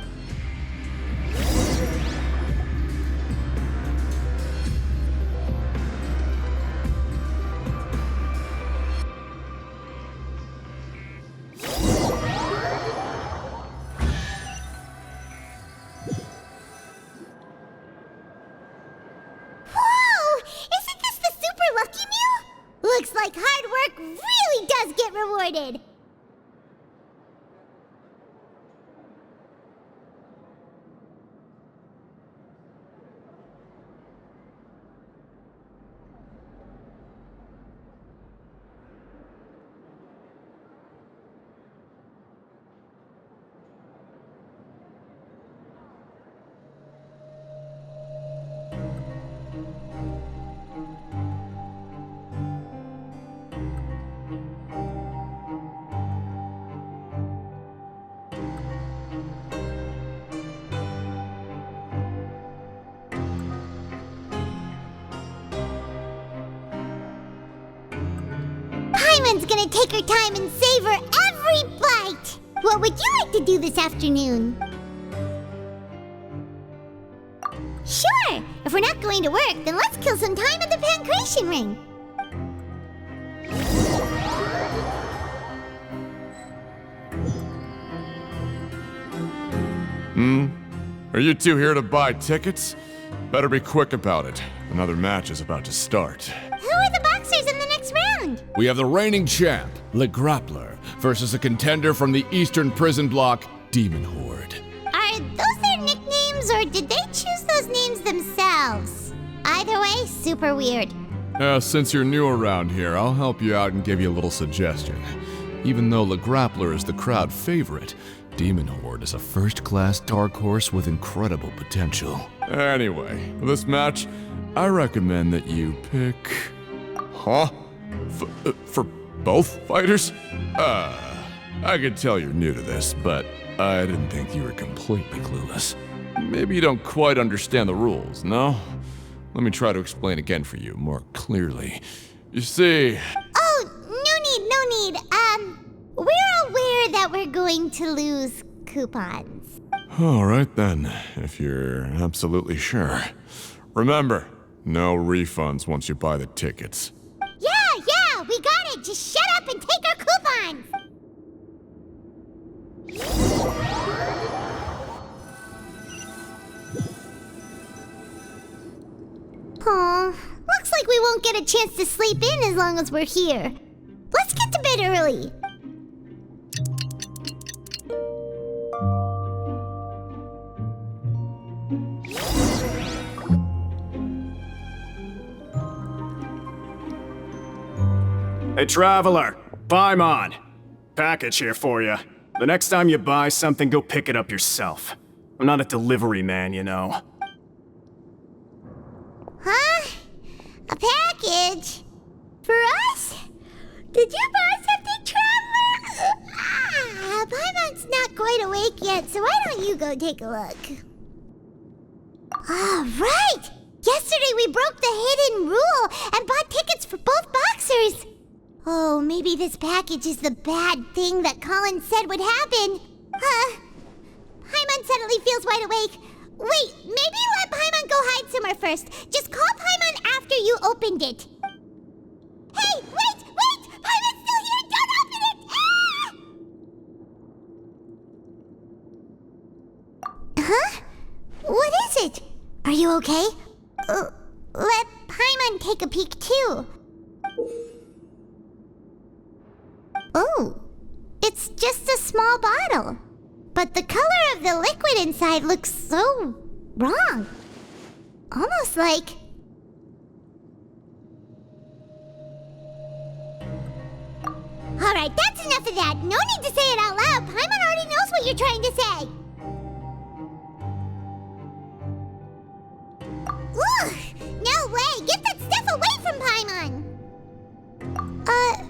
Looks like hard work really does get rewarded. Paimon's gonna take her time and savor every bite. What would you like to do this afternoon? Sure! If we're not going to work, then let's kill some time at the Pancration Ring. Are you two here to buy tickets? Better be quick about it. Another match is about to start. Who are the boxers in the next round? We have the reigning champ, Le Grappler, versus a contender from the Eastern Prison Block, Demon Horde. Are those their nicknames, or did they choose those names themselves? Either way, super weird. Since you're new around here, I'll help you out and give you a little suggestion. Even though Le Grappler is the crowd favorite, Demon Horde is a first-class dark horse with incredible potential. Anyway, for this match, I recommend that you pick... Huh? For both fighters? I can tell you're new to this, but I didn't think you were completely clueless. Maybe you don't quite understand the rules, no? Let me try to explain again for you more clearly. You see... Oh, no need. We're aware that we're going to lose coupons. All right then, if you're absolutely sure. Remember, no refunds once you buy the tickets. Yeah, we got it. Just shut up and take our coupons. Aw, looks like we won't get a chance to sleep in as long as we're here. Let's get to bed early. Hey, traveler, Paimon. Package here for you. The next time you buy something, go pick it up yourself. I'm not a delivery man, you know. Huh? A package? For us? Did you buy something, traveler? Paimon's not quite awake yet, so why don't you go take a look? Right! Yesterday we broke the hidden rule and bought tickets for both boxers. Oh, maybe this package is the bad thing that Colin said would happen. Paimon suddenly feels wide awake. Wait, maybe let Paimon go hide somewhere first. Just call Paimon after you opened it. Hey, wait! Paimon's still here! Don't open it! Huh? What is it? Are you okay? Let Paimon take a peek too. Oh, it's just a small bottle. But the color of the liquid inside looks so wrong. Almost like... Alright, that's enough of that. No need to say it out loud. Paimon already knows what you're trying to say. Ugh! No way! Get that stuff away from Paimon!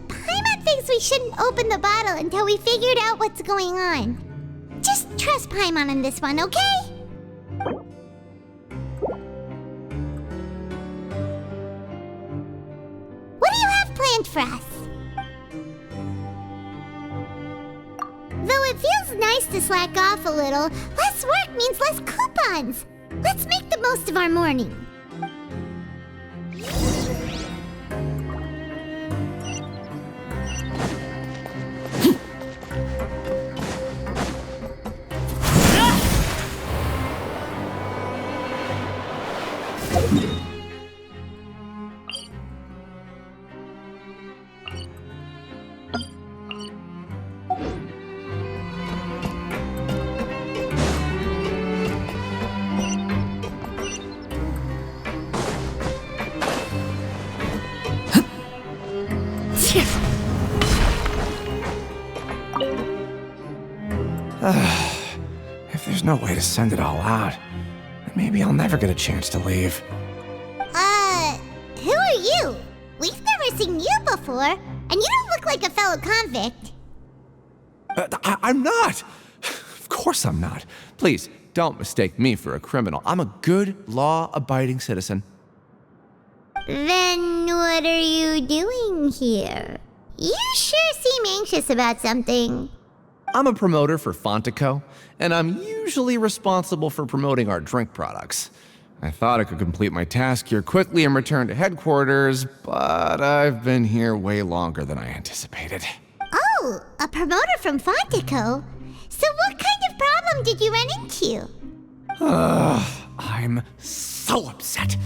Paimon thinks we shouldn't open the bottle until we figured out what's going on. Just trust Paimon on this one, okay? What do you have planned for us? Though it feels nice to slack off a little, less work means less coupons. Let's make the most of our morning. If there's no way to send it all out, then maybe I'll never get a chance to leave. Who are you? We've never seen you before, and you don't look like a fellow convict. I'm not! Of course I'm not. Please, don't mistake me for a criminal. I'm a good, law-abiding citizen. Then what are you doing here? You sure seem anxious about something. I'm a promoter for Fontico, and I'm usually responsible for promoting our drink products. I thought I could complete my task here quickly and return to headquarters, but I've been here way longer than I anticipated. Oh, a promoter from Fontico? So what kind of problem did you run into? I'm so upset.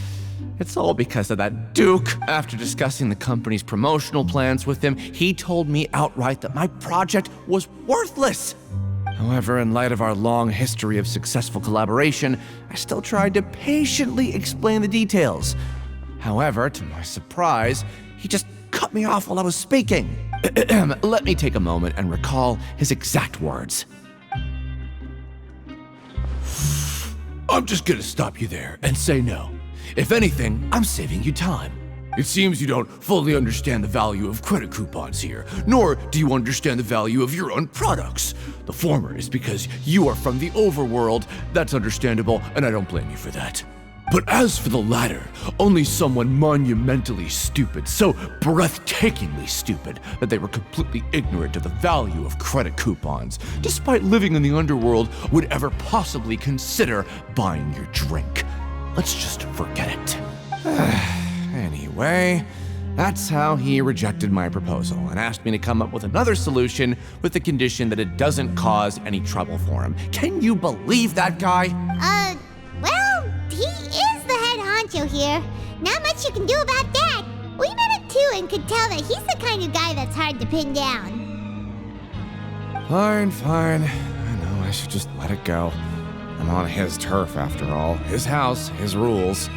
It's all because of that Duke. After discussing the company's promotional plans with him, he told me outright that my project was worthless. However, in light of our long history of successful collaboration, I still tried to patiently explain the details. However, to my surprise, he just cut me off while I was speaking. Let me take a moment and recall his exact words. I'm just gonna stop you there and say no. If anything, I'm saving you time. It seems you don't fully understand the value of credit coupons here, nor do you understand the value of your own products. The former is because you are from the overworld. That's understandable, and I don't blame you for that. But as for the latter, only someone monumentally stupid, so breathtakingly stupid that they were completely ignorant of the value of credit coupons, despite living in the underworld, would ever possibly consider buying your drink. Let's just forget it. Anyway, that's how he rejected my proposal and asked me to come up with another solution with the condition that it doesn't cause any trouble for him. Can you believe that guy? Well, he is the head honcho here. Not much you can do about that. We met him too and could tell that he's the kind of guy that's hard to pin down. Fine. I know I should just let it go. I'm on his turf after all. His house, his rules.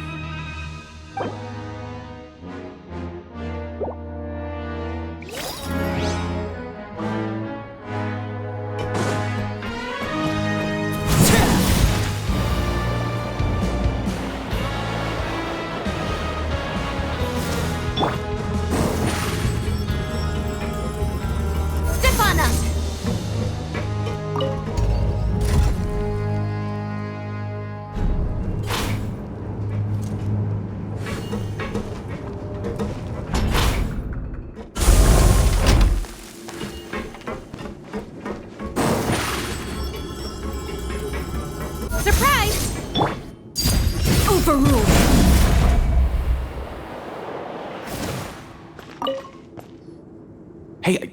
Hey,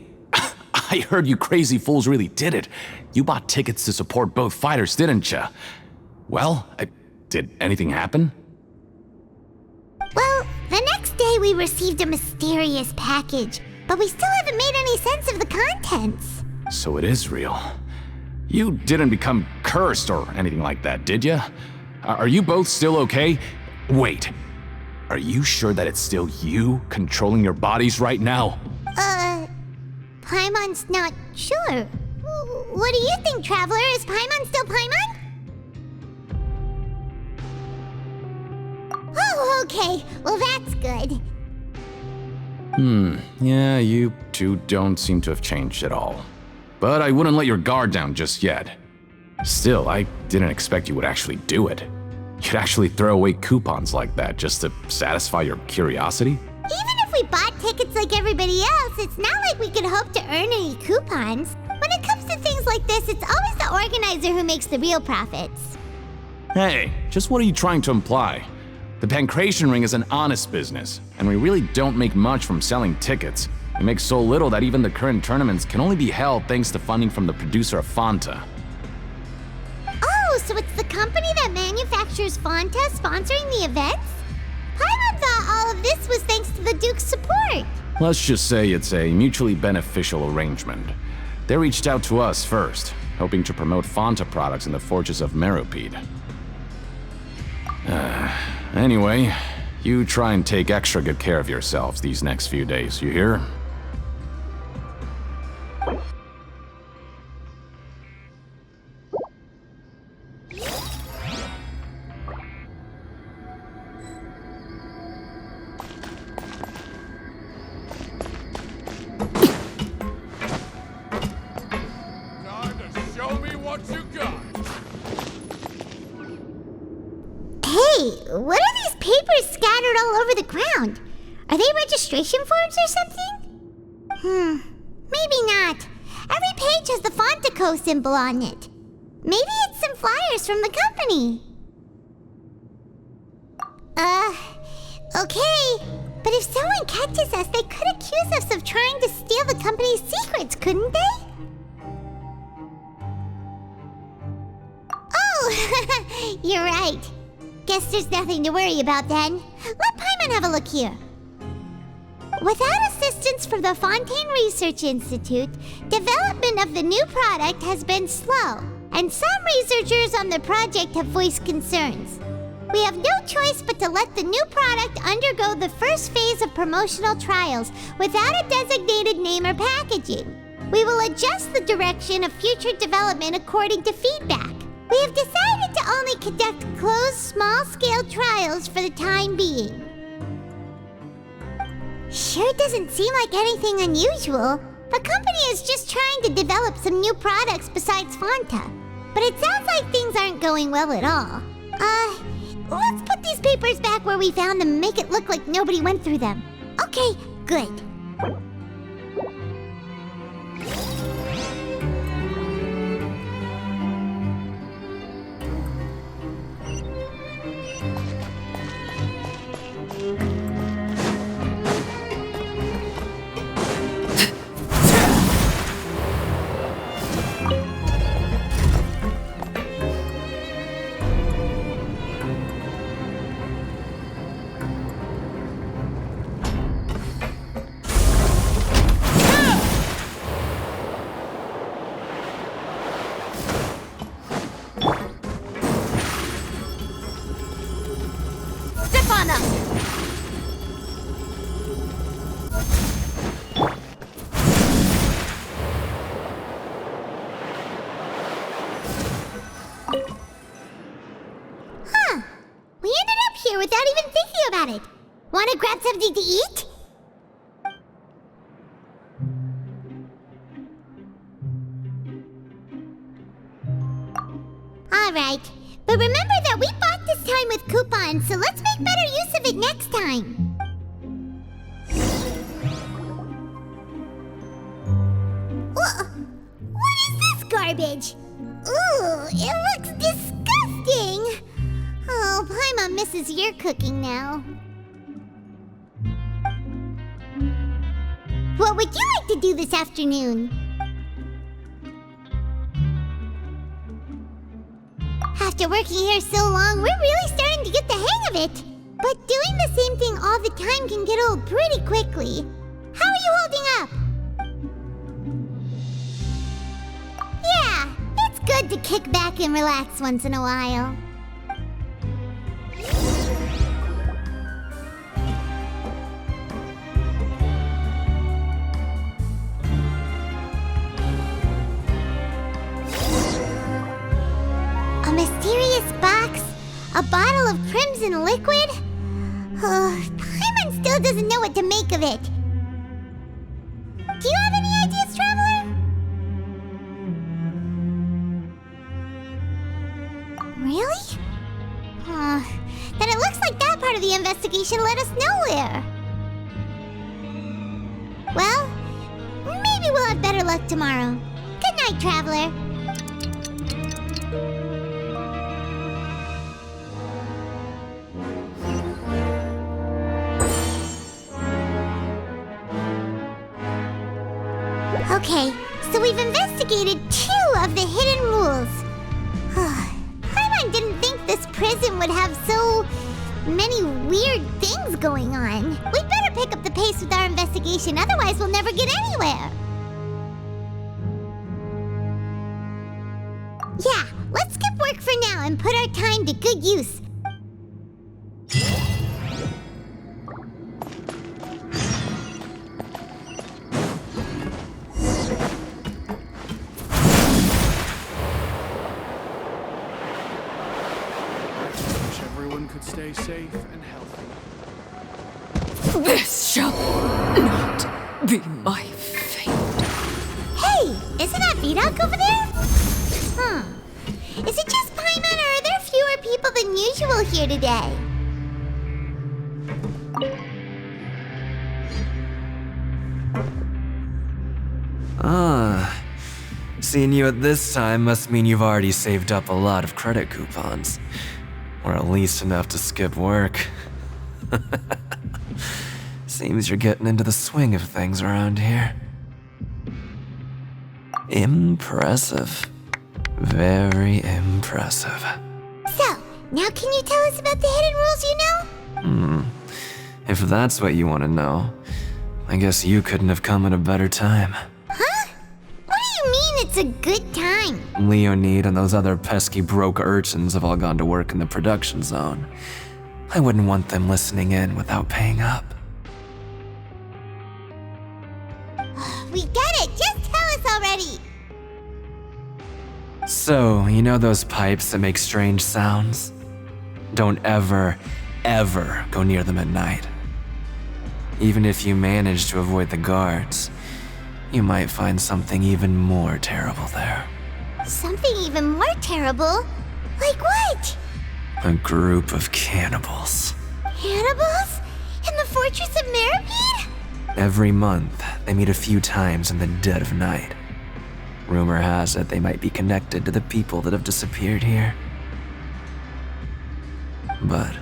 I heard you crazy fools really did it. You bought tickets to support both fighters, didn't you? Well, did anything happen? Well, the next day we received a mysterious package, but we still haven't made any sense of the contents. So it is real. You didn't become cursed or anything like that, did you? Are you both still okay? Wait, are you sure that it's still you controlling your bodies right now? Paimon's not sure. What do you think, Traveler? Is Paimon still Paimon? Oh, okay. Well, that's good. Yeah, you two don't seem to have changed at all. But I wouldn't let your guard down just yet. Still, I didn't expect you would actually do it. You'd actually throw away coupons like that just to satisfy your curiosity? Even if we bought tickets like everybody else, it's not like we could hope to earn any coupons. When it comes to things like this, it's always the organizer who makes the real profits. Hey, just what are you trying to imply? The Pancration Ring is an honest business, and we really don't make much from selling tickets. We make so little that even the current tournaments can only be held thanks to funding from the producer of Fanta. Oh, so it's the company that manufactures Fanta sponsoring the events? Paimon thought all of this was thanks to the Duke's support. Let's just say it's a mutually beneficial arrangement. They reached out to us first, hoping to promote Fanta products in the Fortress of Meropide. Anyway, you try and take extra good care of yourselves these next few days, you hear? the ground. Are they registration forms or something? Maybe not. Every page has the Fontico symbol on it. Maybe it's some flyers from the company. Okay. But if someone catches us, they could accuse us of trying to steal the company's secrets, couldn't they? Oh, you're right. Guess there's nothing to worry about then. Let Paimon have a look here. Without assistance from the Fontaine Research Institute, development of the new product has been slow, and some researchers on the project have voiced concerns. We have no choice but to let the new product undergo the first phase of promotional trials without a designated name or packaging. We will adjust the direction of future development according to feedback. We have decided to only conduct closed, small-scale trials for the time being. Sure doesn't seem like anything unusual. The company is just trying to develop some new products besides Fanta. But it sounds like things aren't going well at all. Let's put these papers back where we found them and make it look like nobody went through them. Okay, good. Without even thinking about it. Want to grab something to eat? Alright, but remember that we bought this time with coupons, so let's make better use of it next time. What is this garbage? Ooh, it looks disgusting! Oh, Paimon misses your cooking now. What would you like to do this afternoon? After working here so long, we're really starting to get the hang of it. But doing the same thing all the time can get old pretty quickly. How are you holding up? Yeah, it's good to kick back and relax once in a while. A mysterious box? A bottle of crimson liquid? Paimon still doesn't know what to make of it. Do you have any ideas, Traveler? Really? Then it looks like that part of the investigation led us nowhere. Well, maybe we'll have better luck tomorrow. Good night, Traveler. Okay, so we've investigated 2 of the hidden rules. Paimon didn't think this prison would have so many weird things going on. We'd better pick up the pace with our investigation, otherwise we'll never get anywhere. Yeah, let's skip work for now and put our time to good use. Stay safe and healthy. This shall not be my fate. Hey, isn't that Vidoc over there? Is it just Paimon, or are there fewer people than usual here today? Ah, seeing you at this time must mean you've already saved up a lot of credit coupons. Or at least enough to skip work. Seems you're getting into the swing of things around here. Impressive. Very impressive. So, now can you tell us about the hidden rules you know? If that's what you want to know, I guess you couldn't have come at a better time. Huh? What do you mean it's a good time? Leonid and those other pesky broke urchins have all gone to work in the production zone. I wouldn't want them listening in without paying up. We get it! Just tell us already! So, you know those pipes that make strange sounds? Don't ever go near them at night. Even if you manage to avoid the guards, you might find something even more terrible there. Something even more terrible? Like what? A group of cannibals. Cannibals? In the Fortress of Meripede? Every month, they meet a few times in the dead of night. Rumor has it they might be connected to the people that have disappeared here. But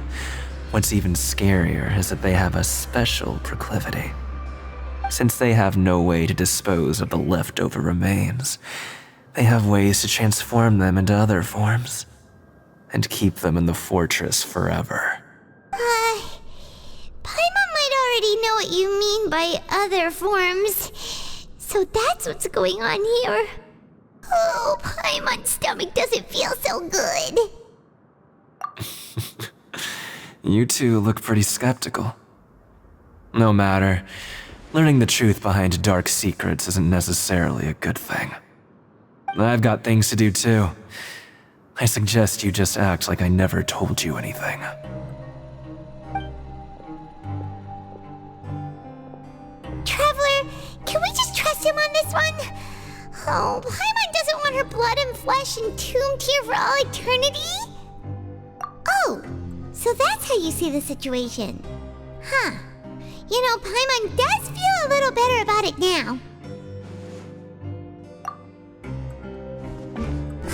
what's even scarier is that they have a special proclivity. Since they have no way to dispose of the leftover remains, they have ways to transform them into other forms and keep them in the fortress forever. Paimon might already know what you mean by other forms. So that's what's going on here. Oh, Paimon's stomach doesn't feel so good. You two look pretty skeptical. No matter, learning the truth behind dark secrets isn't necessarily a good thing. I've got things to do too. I suggest you just act like I never told you anything. Traveler, can we just trust him on this one? Oh, Paimon doesn't want her blood and flesh entombed here for all eternity? Oh, so that's how you see the situation. Huh. You know, Paimon does feel a little better about it now.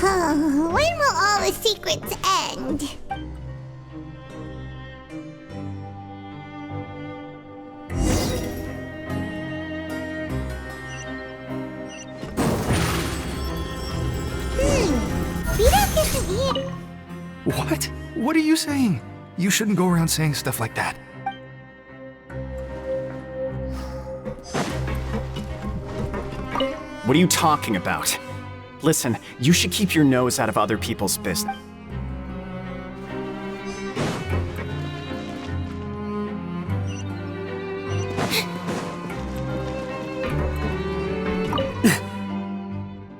When will all the secrets end? Vito isn't here. What? What are you saying? You shouldn't go around saying stuff like that. What are you talking about? Listen, you should keep your nose out of other people's business.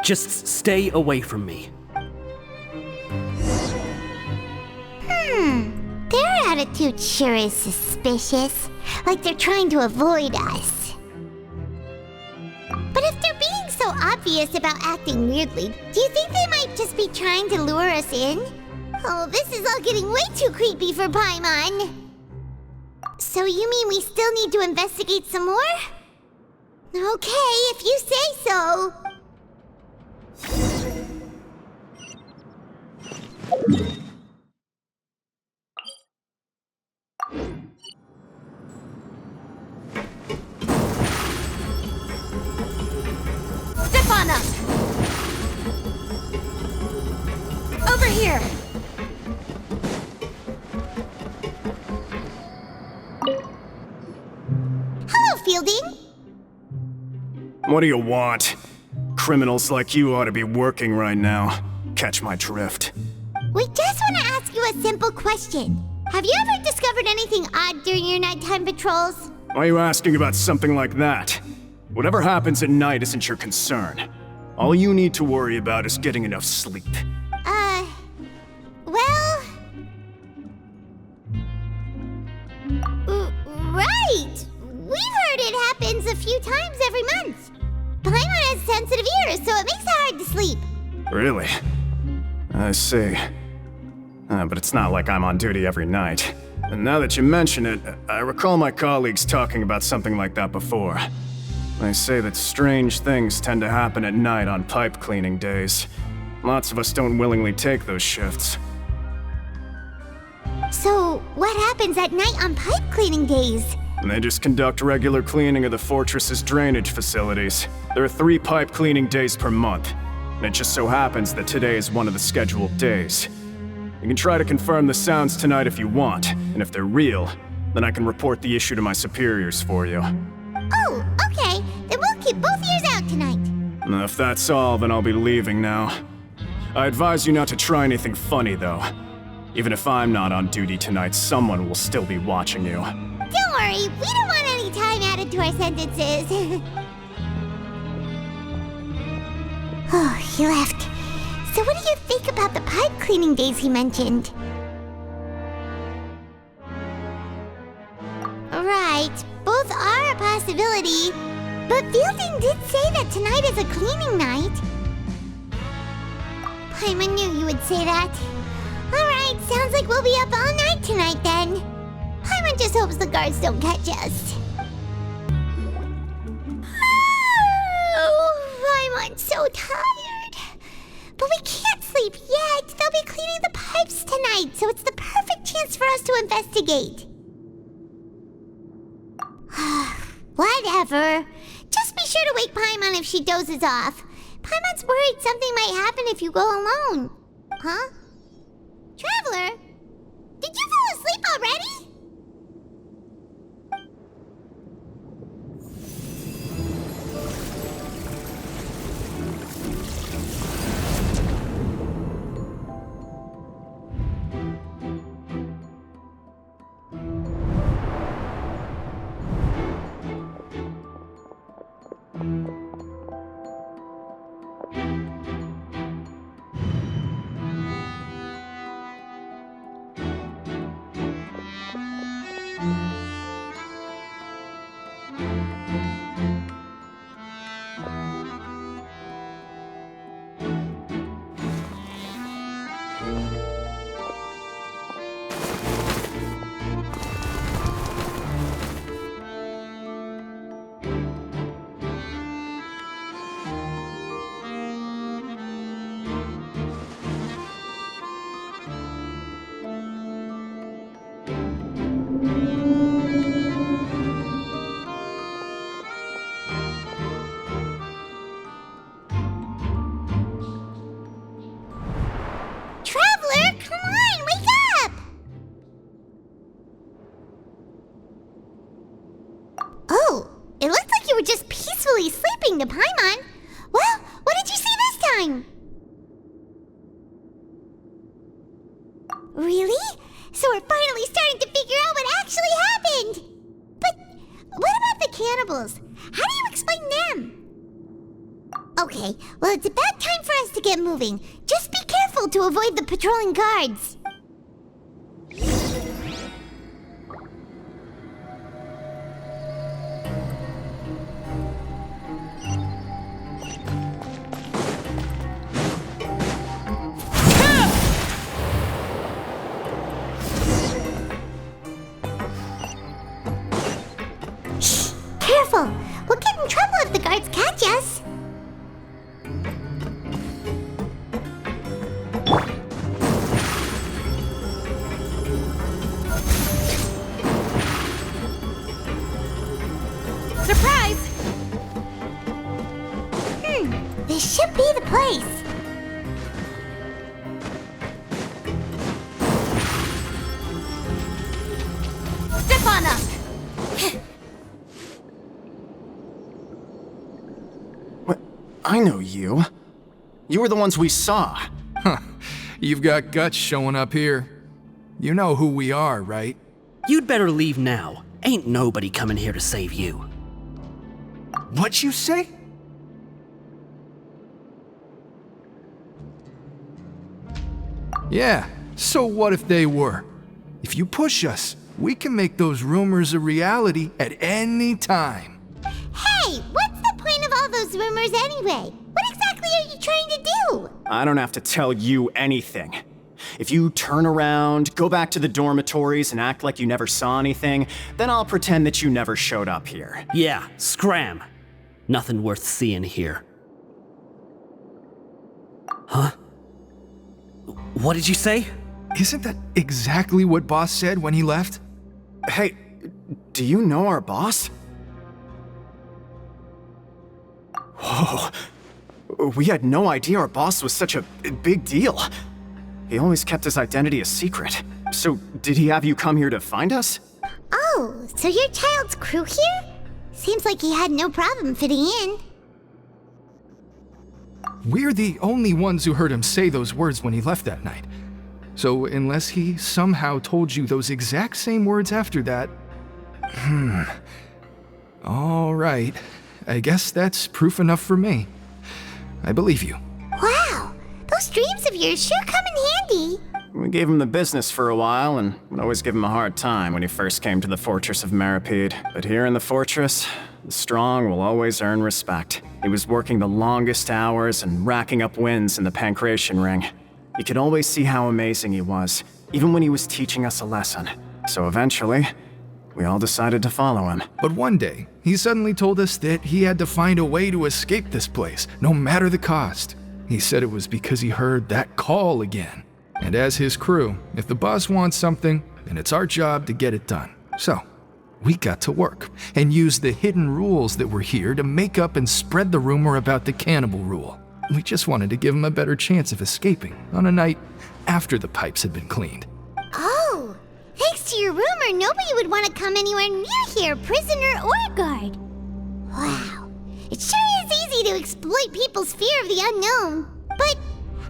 Just stay away from me. Their attitude sure is suspicious. Like they're trying to avoid us. But if they're being so obvious about acting weirdly, do you think they might just be trying to lure us in? Oh, this is all getting way too creepy for Paimon. So you mean we still need to investigate some more? Okay, if you say so. Step on up! Over here! Hello, Fielding. What do you want? Criminals like you ought to be working right now. Catch my drift. We just want to ask you a simple question. Have you ever discovered anything odd during your nighttime patrols? Why are you asking about something like that? Whatever happens at night isn't your concern. All you need to worry about is getting enough sleep. Well... right! We've heard it happens a few times every month. Paimon has sensitive ears, so it makes it hard to sleep. Really? I see. But it's not like I'm on duty every night. And now that you mention it, I recall my colleagues talking about something like that before. They say that strange things tend to happen at night on pipe cleaning days. Lots of us don't willingly take those shifts. So, what happens at night on pipe cleaning days? They just conduct regular cleaning of the fortress's drainage facilities. There are 3 pipe cleaning days per month, and it just so happens that today is one of the scheduled days. You can try to confirm the sounds tonight if you want, and if they're real, then I can report the issue to my superiors for you. Oh, okay. Then we'll keep both ears out tonight. If that's all, then I'll be leaving now. I advise you not to try anything funny, though. Even if I'm not on duty tonight, someone will still be watching you. Don't worry, we don't want any time added to our sentences. Oh, he left. So what do you think about the pipe cleaning days he mentioned? Right, both are a possibility. But Fielding did say that tonight is a cleaning night. Paimon knew you would say that. Alright, sounds like we'll be up all night tonight then. Paimon just hopes the guards don't catch us. Oh, Paimon's so tired. But we can't sleep yet. They'll be cleaning the pipes tonight, so it's the perfect chance for us to investigate. Whatever. Just be sure to wake Paimon if she dozes off. Paimon's worried something might happen if you go alone. Huh? Traveler? Did you fall asleep already? To Paimon. Well, what did you see this time? Really? So we're finally starting to figure out what actually happened. But what about the cannibals? How do you explain them? Okay, well it's about time for us to get moving. Just be careful to avoid the patrolling guards. We'll get in trouble if the guards catch us. Surprise! This should be the place. Step on up! I know you. You were the ones we saw. Huh. You've got guts showing up here. You know who we are, right? You'd better leave now. Ain't nobody coming here to save you. What'd you say? Yeah, so what if they were? If you push us, we can make those rumors a reality at any time. Hey, what's the point of all those rumors anyway? What exactly are you trying to do? I don't have to tell you anything. If you turn around, go back to the dormitories and act like you never saw anything, then I'll pretend that you never showed up here. Yeah, scram. Nothing worth seeing here. Huh? What did you say? Isn't that exactly what Boss said when he left? Hey, do you know our boss? Whoa. We had no idea our boss was such a big deal. He always kept his identity a secret. So, did he have you come here to find us? Oh, so your child's crew here? Seems like he had no problem fitting in. We're the only ones who heard him say those words when he left that night. So unless he somehow told you those exact same words after that... All right. I guess that's proof enough for me. I believe you. Wow, those dreams of yours sure come in handy. We gave him the business for a while and would always give him a hard time when he first came to the Fortress of Meripede. But here in the fortress, the strong will always earn respect. He was working the longest hours and racking up wins in the Pancration Ring. You could always see how amazing he was, even when he was teaching us a lesson. So eventually, we all decided to follow him. But one day, he suddenly told us that he had to find a way to escape this place, no matter the cost. He said it was because he heard that call again. And as his crew, if the boss wants something, then it's our job to get it done. So, we got to work and used the hidden rules that were here to make up and spread the rumor about the cannibal rule. We just wanted to give him a better chance of escaping on a night after the pipes had been cleaned. Oh, thanks to your rumor, nobody would want to come anywhere near here, prisoner or guard. Wow, it sure is easy to exploit people's fear of the unknown. But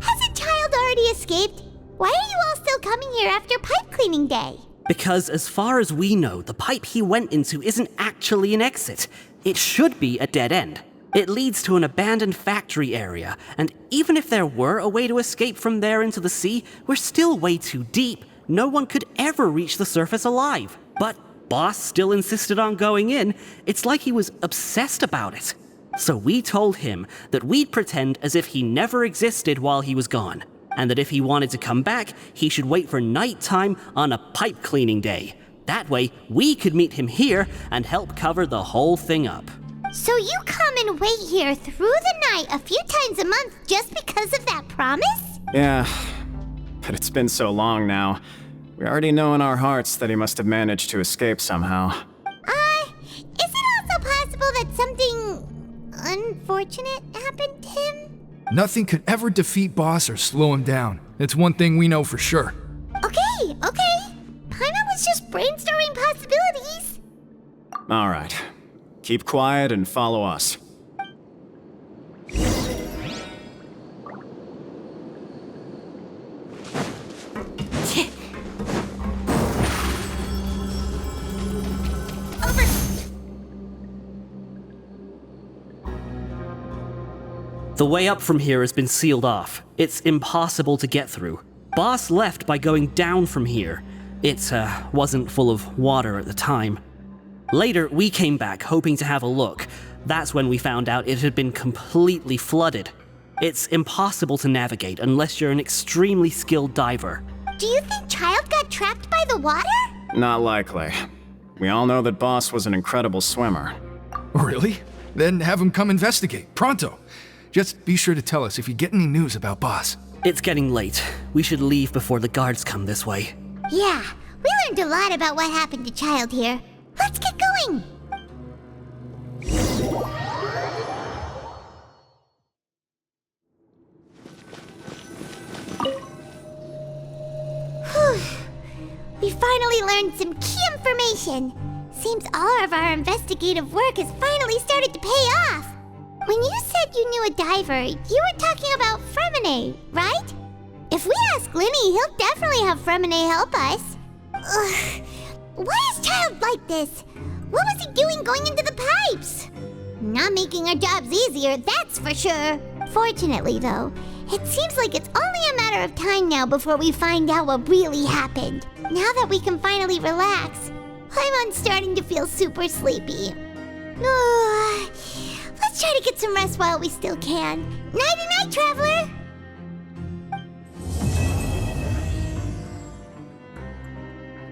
has a child already escaped? Why are you all still coming here after pipe cleaning day? Because as far as we know, the pipe he went into isn't actually an exit. It should be a dead end. It leads to an abandoned factory area, and even if there were a way to escape from there into the sea, we're still way too deep. No one could ever reach the surface alive. But Boss still insisted on going in. It's like he was obsessed about it. So we told him that we'd pretend as if he never existed while he was gone, and that if he wanted to come back, he should wait for nighttime on a pipe cleaning day. That way, we could meet him here and help cover the whole thing up. So you come and wait here through the night a few times a month just because of that promise? Yeah, but it's been so long now. We already know in our hearts that he must have managed to escape somehow. Is it also possible that something unfortunate happened to him? Nothing could ever defeat Boss or slow him down. It's one thing we know for sure. Okay. Paimon was just brainstorming possibilities. All right. Keep quiet and follow us. The way up from here has been sealed off. It's impossible to get through. Boss left by going down from here. It wasn't full of water at the time. Later, we came back hoping to have a look. That's when we found out it had been completely flooded. It's impossible to navigate unless you're an extremely skilled diver. Do you think Child got trapped by the water? Not likely. We all know that Boss was an incredible swimmer. Really? Then have him come investigate, pronto. Just be sure to tell us if you get any news about Boss. It's getting late. We should leave before the guards come this way. Yeah, we learned a lot about what happened to Child here. Let's get going! Whew. We finally learned some key information. Seems all of our investigative work has finally started to pay off. When you said you knew a diver, you were talking about Fremine, right? If we ask Linny, he'll definitely have Fremine help us. Ugh. Why is Child like this? What was he doing going into the pipes? Not making our jobs easier, that's for sure. Fortunately, though, it seems like it's only a matter of time now before we find out what really happened. Now that we can finally relax, I'm starting to feel super sleepy. Let's try to get some rest while we still can. Nighty-night, traveler!